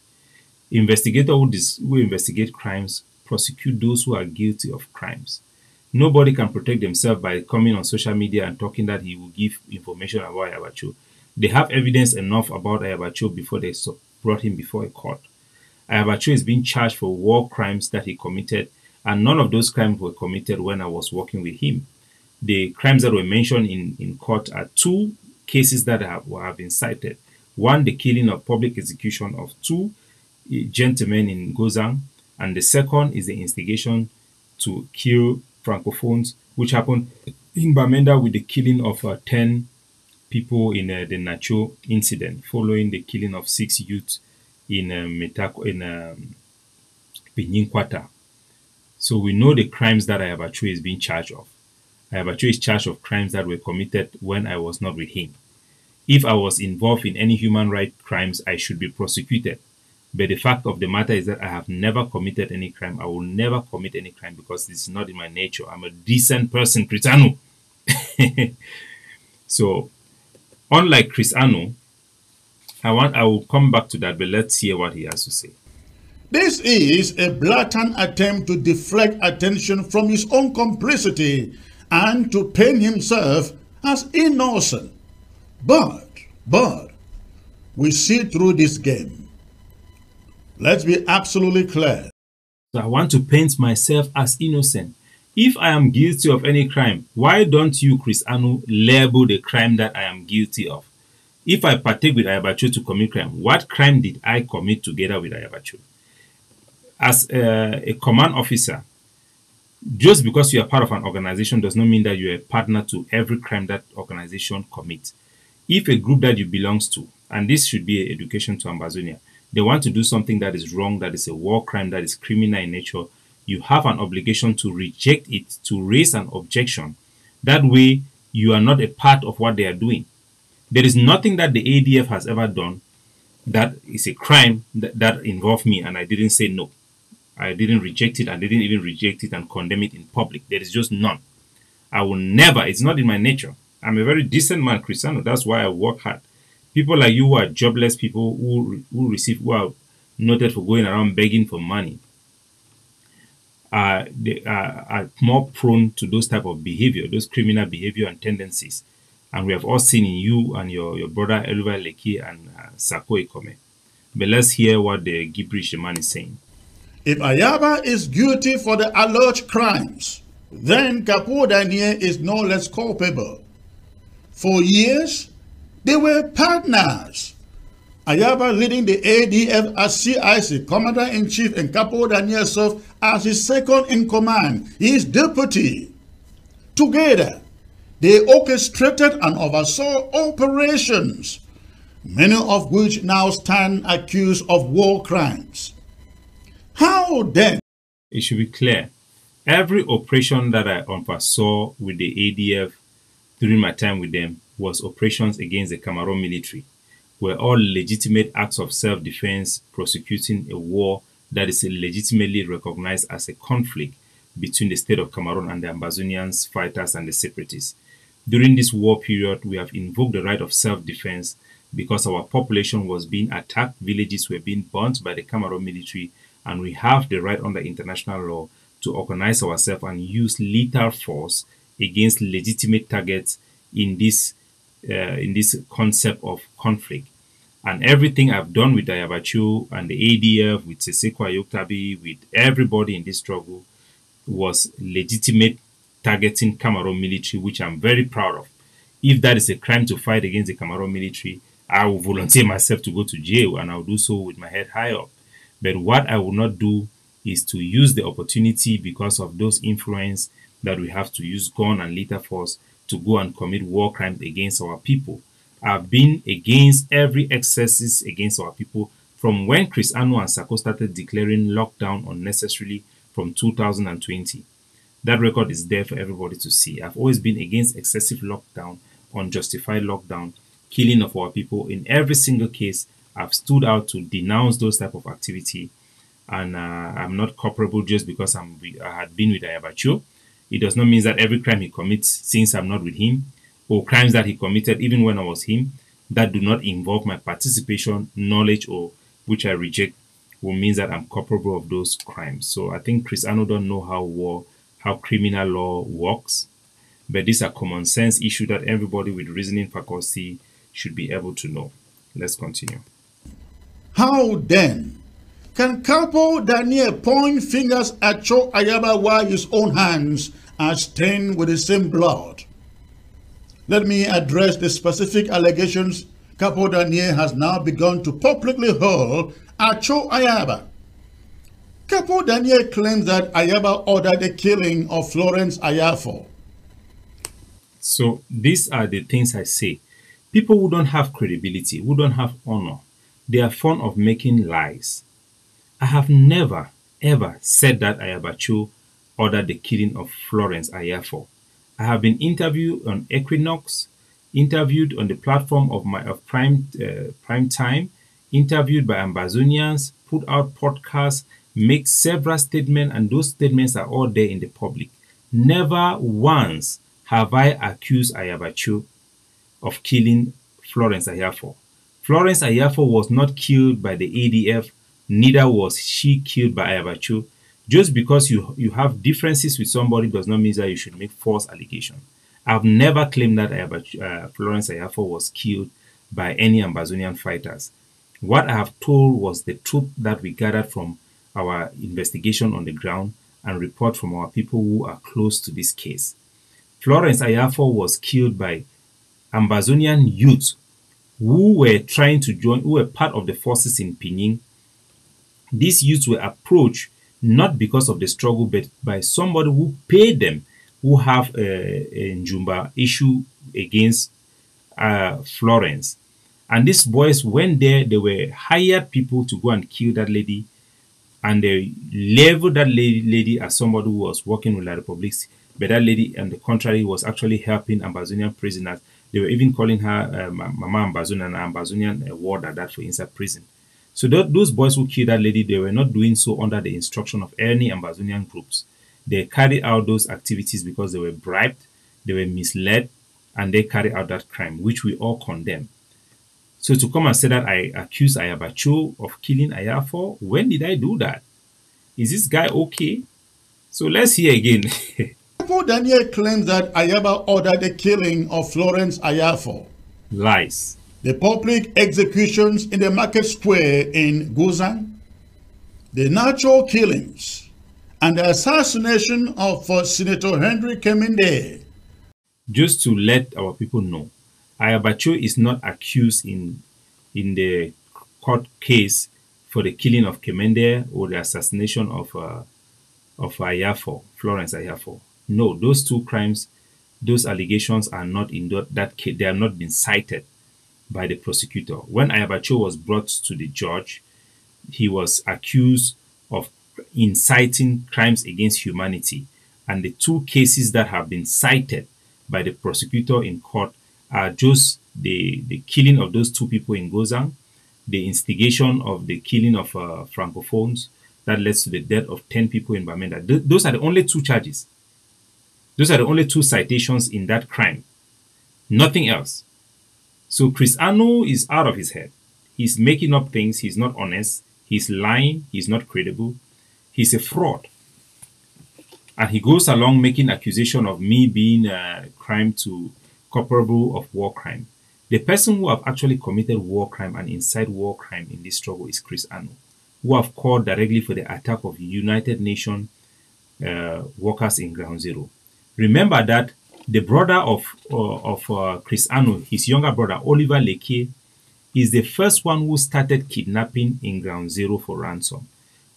Investigators who investigate crimes prosecute those who are guilty of crimes. Nobody can protect themselves by coming on social media and talking that he will give information about Ayabacho. They have evidence enough about Ayabacho before they brought him before a court. Ayabacho is being charged for war crimes that he committed, and none of those crimes were committed when I was working with him. The crimes that were mentioned in court are two cases that have been cited. One, the killing of public execution of two gentlemen in Gozang, and the second is the instigation to kill Francophones, which happened in Bamenda with the killing of 10 people in the Nacho incident, following the killing of 6 youths in Benin Quarter. So we know the crimes that Ayabacho is being charged of. Ayabacho is charged of crimes that were committed when I was not with him. If I was involved in any human rights crimes, I should be prosecuted. But the fact of the matter is that I have never committed any crime. I will never commit any crime because this is not in my nature. I'm a decent person, Chris Anu. So, unlike Chris Anu, I will come back to that, but let's hear what he has to say. This is a blatant attempt to deflect attention from his own complicity and to paint himself as innocent. But, we see through this game. Let's be absolutely clear. So I want to paint myself as innocent. If I am guilty of any crime, why don't you, Chris Anu, label the crime that I am guilty of? If I partake with Ayabacho to commit crime, what crime did I commit together with Ayabacho? As a command officer, just because you are part of an organization does not mean that you are a partner to every crime that organization commits. If a group that you belongs to, and this should be an education to Ambazonian, they want to do something that is wrong, that is a war crime, that is criminal in nature, you have an obligation to reject it, to raise an objection. That way, you are not a part of what they are doing. There is nothing that the ADF has ever done that is a crime that involved me, and I didn't say no. I didn't reject it. I didn't even reject it and condemn it in public. There is just none. I will never. It's not in my nature. I'm a very decent man, Cristiano. That's why I work hard. People like you who are jobless people who are noted for going around begging for money they are more prone to those type of behavior, those criminal behavior and tendencies. And we have all seen in you and your brother Elva Leki and Sako Ikome. But let's hear what the gibberish the man is saying. If Ayaba is guilty for the alleged crimes, then Capo Daniel is no less culpable. For years, they were partners. Ayaba leading the ADF as CIC, Commander-in-Chief, and Capo Daniel served as his second-in-command, his deputy. Together, they orchestrated and oversaw operations, many of which now stand accused of war crimes. How then? It should be clear. Every operation that I oversaw with the ADF during my time with them was operations against the Cameroon military, were all legitimate acts of self-defense prosecuting a war that is legitimately recognized as a conflict between the state of Cameroon and the Ambazonians fighters and the separatists. During this war period, we have invoked the right of self-defense because our population was being attacked, villages were being burnt by the Cameroon military, and we have the right under international law to organize ourselves and use lethal force against legitimate targets in this concept of conflict. And everything I've done with Ayabacho and the ADF, with Seseko Ayoktabi, with everybody in this struggle was legitimate targeting Cameroon military, which I'm very proud of. If that is a crime to fight against the Cameroon military, I will volunteer myself to go to jail, and I'll do so with my head high up. But what I will not do is to use the opportunity because of those influence that we have to use gun and lethal force to go and commit war crimes against our people. I've been against every excesses against our people from when Chris Ano and Sako started declaring lockdown unnecessarily from 2020. That record is there for everybody to see. I've always been against excessive lockdown, unjustified lockdown, killing of our people. In every single case, I've stood out to denounce those type of activity, and I'm not culpable just because I had been with Ayabacho. It does not mean that every crime he commits, since I'm not with him, or crimes that he committed even when I was him, that do not involve my participation, knowledge, or which I reject, will mean that I'm culpable of those crimes. So I think Chris Ano don't know how criminal law works, but these are common sense issues that everybody with reasoning faculty should be able to know. Let's continue. How then can Capo Daniel point fingers at Cho Ayaba while his own hands are stained with the same blood? Let me address the specific allegations Capo Daniel has now begun to publicly hurl at Cho Ayaba. Capo Daniel claims that Ayaba ordered the killing of Florence Ayafo. So these are the things I say. People who don't have credibility, who don't have honor, they are fond of making lies. I have never, ever said that Ayabacho ordered the killing of Florence Ayafo. I have been interviewed on Equinox, interviewed on the platform of Prime Time, interviewed by Ambazonians, put out podcasts, make several statements, and those statements are all there in the public. Never once have I accused Ayabacho of killing Florence Ayafo. Florence Ayafo was not killed by the ADF, neither was she killed by Ayabacho. Just because you have differences with somebody does not mean that you should make false allegations. I've never claimed that Florence Ayafo was killed by any Ambazonian fighters. What I have told was the truth that we gathered from our investigation on the ground and report from our people who are close to this case. Florence Ayafo was killed by Ambazonian youth who were trying to join, who were part of the forces in Pinyin. These youths were approached not because of the struggle, but by somebody who paid them, who have a Njumba issue against Florence. And these boys went there, they were hired people to go and kill that lady, and they labeled that lady as somebody who was working with La Republique. But that lady, on the contrary, was actually helping Ambazonian prisoners. They were even calling her Mama Ambazonian, an Ambazonian warder that for inside prison. So those boys who killed that lady, they were not doing so under the instruction of any Ambazonian groups. They carried out those activities because they were bribed, they were misled, and they carried out that crime, which we all condemn. So to come and say that I accuse Ayabacho of killing Ayafo, when did I do that? Is this guy okay? So let's hear again. Capo Daniel claims that Ayaba ordered the killing of Florence Ayafo. Lies. The public executions in the market square in Guzan, the natural killings, and the assassination of Senator Henry Keminde. Just to let our people know, Ayabacho is not accused in the court case for the killing of Keminde or the assassination of Ayafo, Florence Ayafo. No, those two crimes, those allegations are not in that case. They have not been cited by the prosecutor. When Ayabacho was brought to the judge, he was accused of inciting crimes against humanity. And the two cases that have been cited by the prosecutor in court are just the killing of those two people in Gozang, the instigation of the killing of Francophones that led to the death of 10 people in Bamenda. Those are the only two charges. Those are the only two citations in that crime. Nothing else. So Chris Ano is out of his head. He's making up things. He's not honest. He's lying. He's not credible. He's a fraud. And he goes along making accusation of me being a crime to culpable of war crime. The person who have actually committed war crime and incite war crime in this struggle is Chris Ano, who have called directly for the attack of United Nations workers in Ground Zero. Remember that the brother of Chris Ano, his younger brother Oliver Leke, is the first one who started kidnapping in Ground Zero for ransom,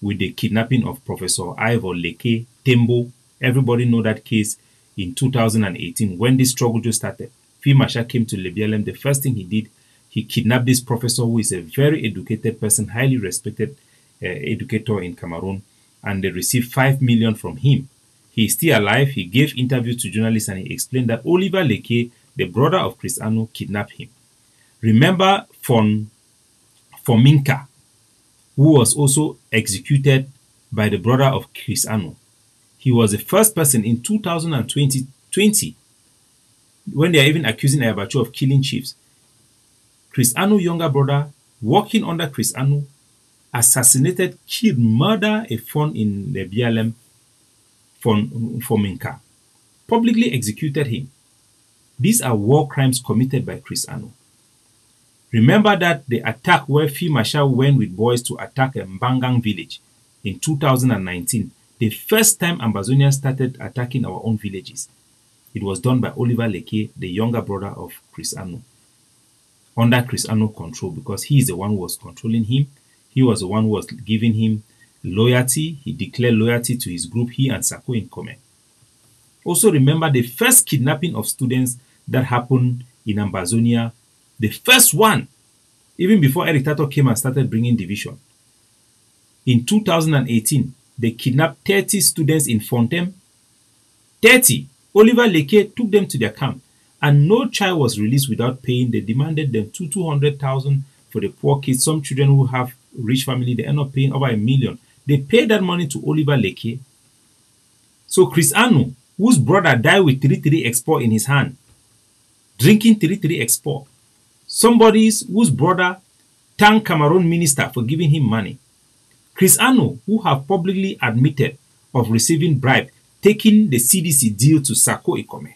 with the kidnapping of Professor Ivor Leke Tembo. Everybody know that case in 2018 when this struggle just started. Field Marshal came to Lebialem. The first thing he did, he kidnapped this professor who is a very educated person, highly respected educator in Cameroon, and they received 5 million from him. He is still alive. He gave interviews to journalists and he explained that Oliver Leke, the brother of Chris Ano, kidnapped him. Remember Fominka, who was also executed by the brother of Chris Ano. He was the first person in 2020, when they are even accusing Ayabacho of killing chiefs. Chris Ano's younger brother, working under Chris Ano, assassinated, killed, murdered a phone in the BLM Fominka, publicly executed him. These are war crimes committed by Chris Ano. Remember that the attack where Field Marshal went with boys to attack a Mbangang village in 2019, the first time Ambazonians started attacking our own villages, it was done by Oliver Leke, the younger brother of Chris Ano, under Chris Ano control, because he is the one who was controlling him. He was the one who was giving him loyalty. He declared loyalty to his group, he and Sako Nkome. Also remember the first kidnapping of students that happened in Ambazonia, the first one, even before Eric Tato came and started bringing division. In 2018, they kidnapped 30 students in Fontem. 30. Oliver Leke took them to their camp, and no child was released without paying. They demanded them 200,000 for the poor kids. Some children who have rich family, they end up paying over $1 million. They paid that money to Oliver Leke. So Chris Ano, whose brother died with 33 export in his hand, drinking 33 export, somebody whose brother thanked Cameroon minister for giving him money. Chris Ano, who have publicly admitted of receiving bribe, taking the CDC deal to Sako Ikome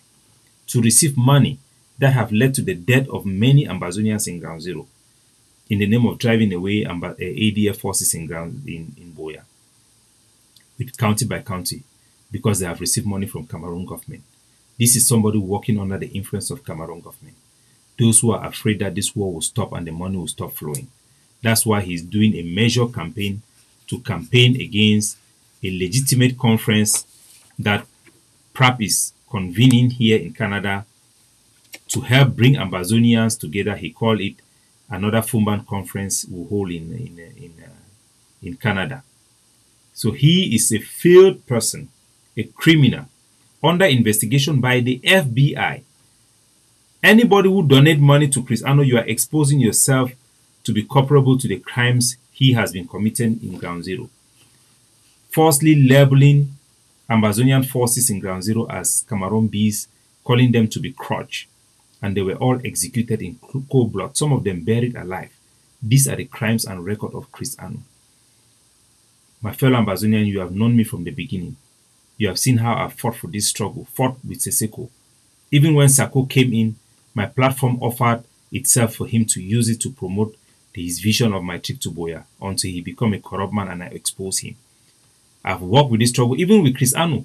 to receive money that have led to the death of many Ambazonians in Ground Zero in the name of driving away ADF forces in Boya, with county by county, because they have received money from Cameroon government. This is somebody working under the influence of Cameroon government. Those who are afraid that this war will stop and the money will stop flowing. That's why he's doing a major campaign to campaign against a legitimate conference that PRAP is convening here in Canada to help bring Ambazonians together. He called it another Fumban conference will hold in Canada. So he is a failed person, a criminal, under investigation by the FBI. Anybody who donate money to Chris Ano, you are exposing yourself to be comparable to the crimes he has been committing in Ground Zero. Falsely labeling Ambazonian forces in Ground Zero as Cameroon bees, calling them to be crutch, and they were all executed in cold blood, some of them buried alive. These are the crimes and record of Chris Ano. My fellow Ambazonian, you have known me from the beginning. You have seen how I fought for this struggle, fought with Seseko. Even when Sako came in, my platform offered itself for him to use it to promote his vision of my trip to Boya until he became a corrupt man and I expose him. I've worked with this struggle, even with Chris Ano.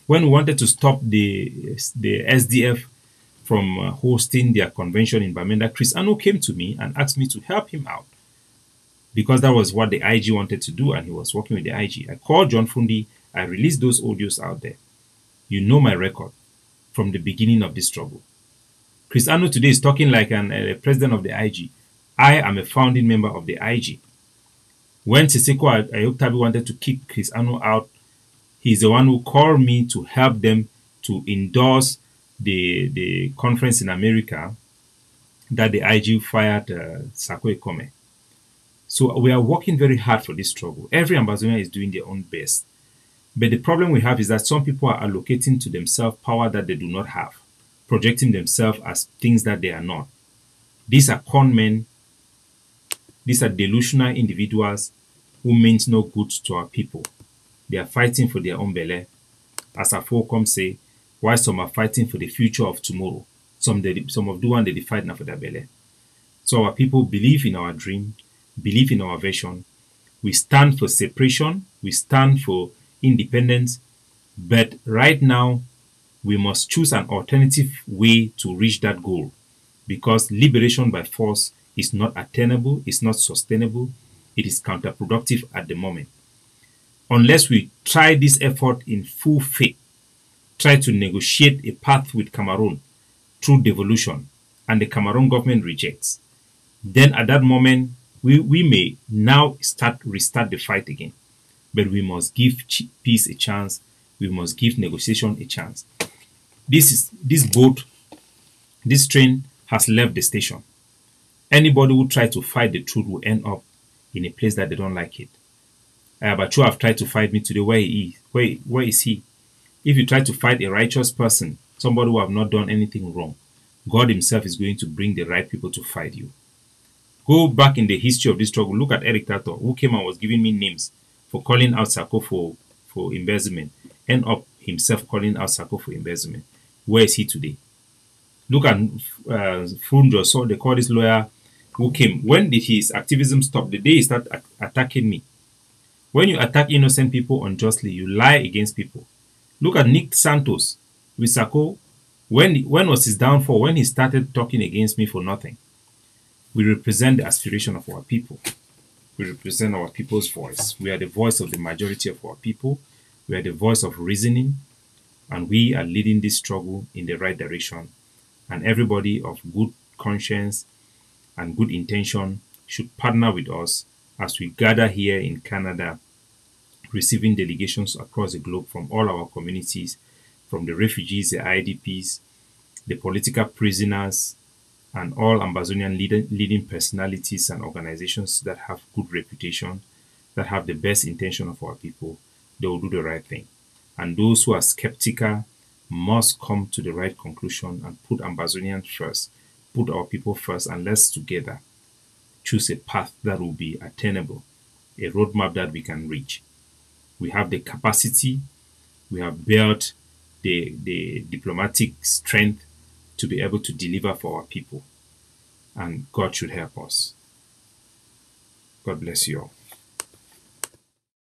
When we wanted to stop the SDF from hosting their convention in Bamenda, Chris Ano came to me and asked me to help him out, because that was what the IG wanted to do and he was working with the IG. I called John Fundi. I released those audios out there. You know my record from the beginning of this struggle. Chris Ano today is talking like a president of the IG. I am a founding member of the IG. When Seseko Ayoktabi wanted to kick Chris Ano out, he's the one who called me to help them to endorse the conference in America that the IG fired Sako Ikome. So we are working very hard for this struggle. Every Ambazonian is doing their own best. But the problem we have is that some people are allocating to themselves power that they do not have, projecting themselves as things that they are not. These are con men. These are delusional individuals who means no good to our people. They are fighting for their own belly. As our Folcom say, while some are fighting for the future of tomorrow. Some of the one they fight now for their belly. So our people believe in our dream, believe in our vision. We stand for separation, we stand for independence, but right now we must choose an alternative way to reach that goal because liberation by force is not attainable, it's not sustainable, it is counterproductive at the moment. Unless we try this effort in full faith, try to negotiate a path with Cameroon through devolution, and the Cameroon government rejects, then at that moment, we may now restart the fight again. But we must give peace a chance. We must give negotiation a chance. This boat, this train has left the station. Anybody who tries to fight the truth will end up in a place that they don't like it. Abachu have tried to fight me today. Where he is? Where is he? If you try to fight a righteous person, somebody who have not done anything wrong, God himself is going to bring the right people to fight you. Go back in the history of this struggle. Look at Eric Tato, who came and was giving me names for calling out Sako for embezzlement. End up himself calling out Sako for embezzlement. Where is he today? Look at Funjo, so they call this lawyer who came. When did his activism stop? The day he started attacking me. When you attack innocent people unjustly, you lie against people. Look at Nick Santos with Sako. When was his downfall? When he started talking against me for nothing. We represent the aspiration of our people. We represent our people's voice. We are the voice of the majority of our people. We are the voice of reasoning. And we are leading this struggle in the right direction. And everybody of good conscience and good intention should partner with us as we gather here in Canada, receiving delegations across the globe from all our communities, from the refugees, the IDPs, the political prisoners, and all Ambazonian leading personalities and organizations that have good reputation, that have the best intention of our people. They will do the right thing. And those who are skeptical must come to the right conclusion and put Ambazonians first, put our people first, and let's together choose a path that will be attainable, a roadmap that we can reach. We have the capacity, we have built the diplomatic strength to be able to deliver for our people. And God should help us. God bless you all.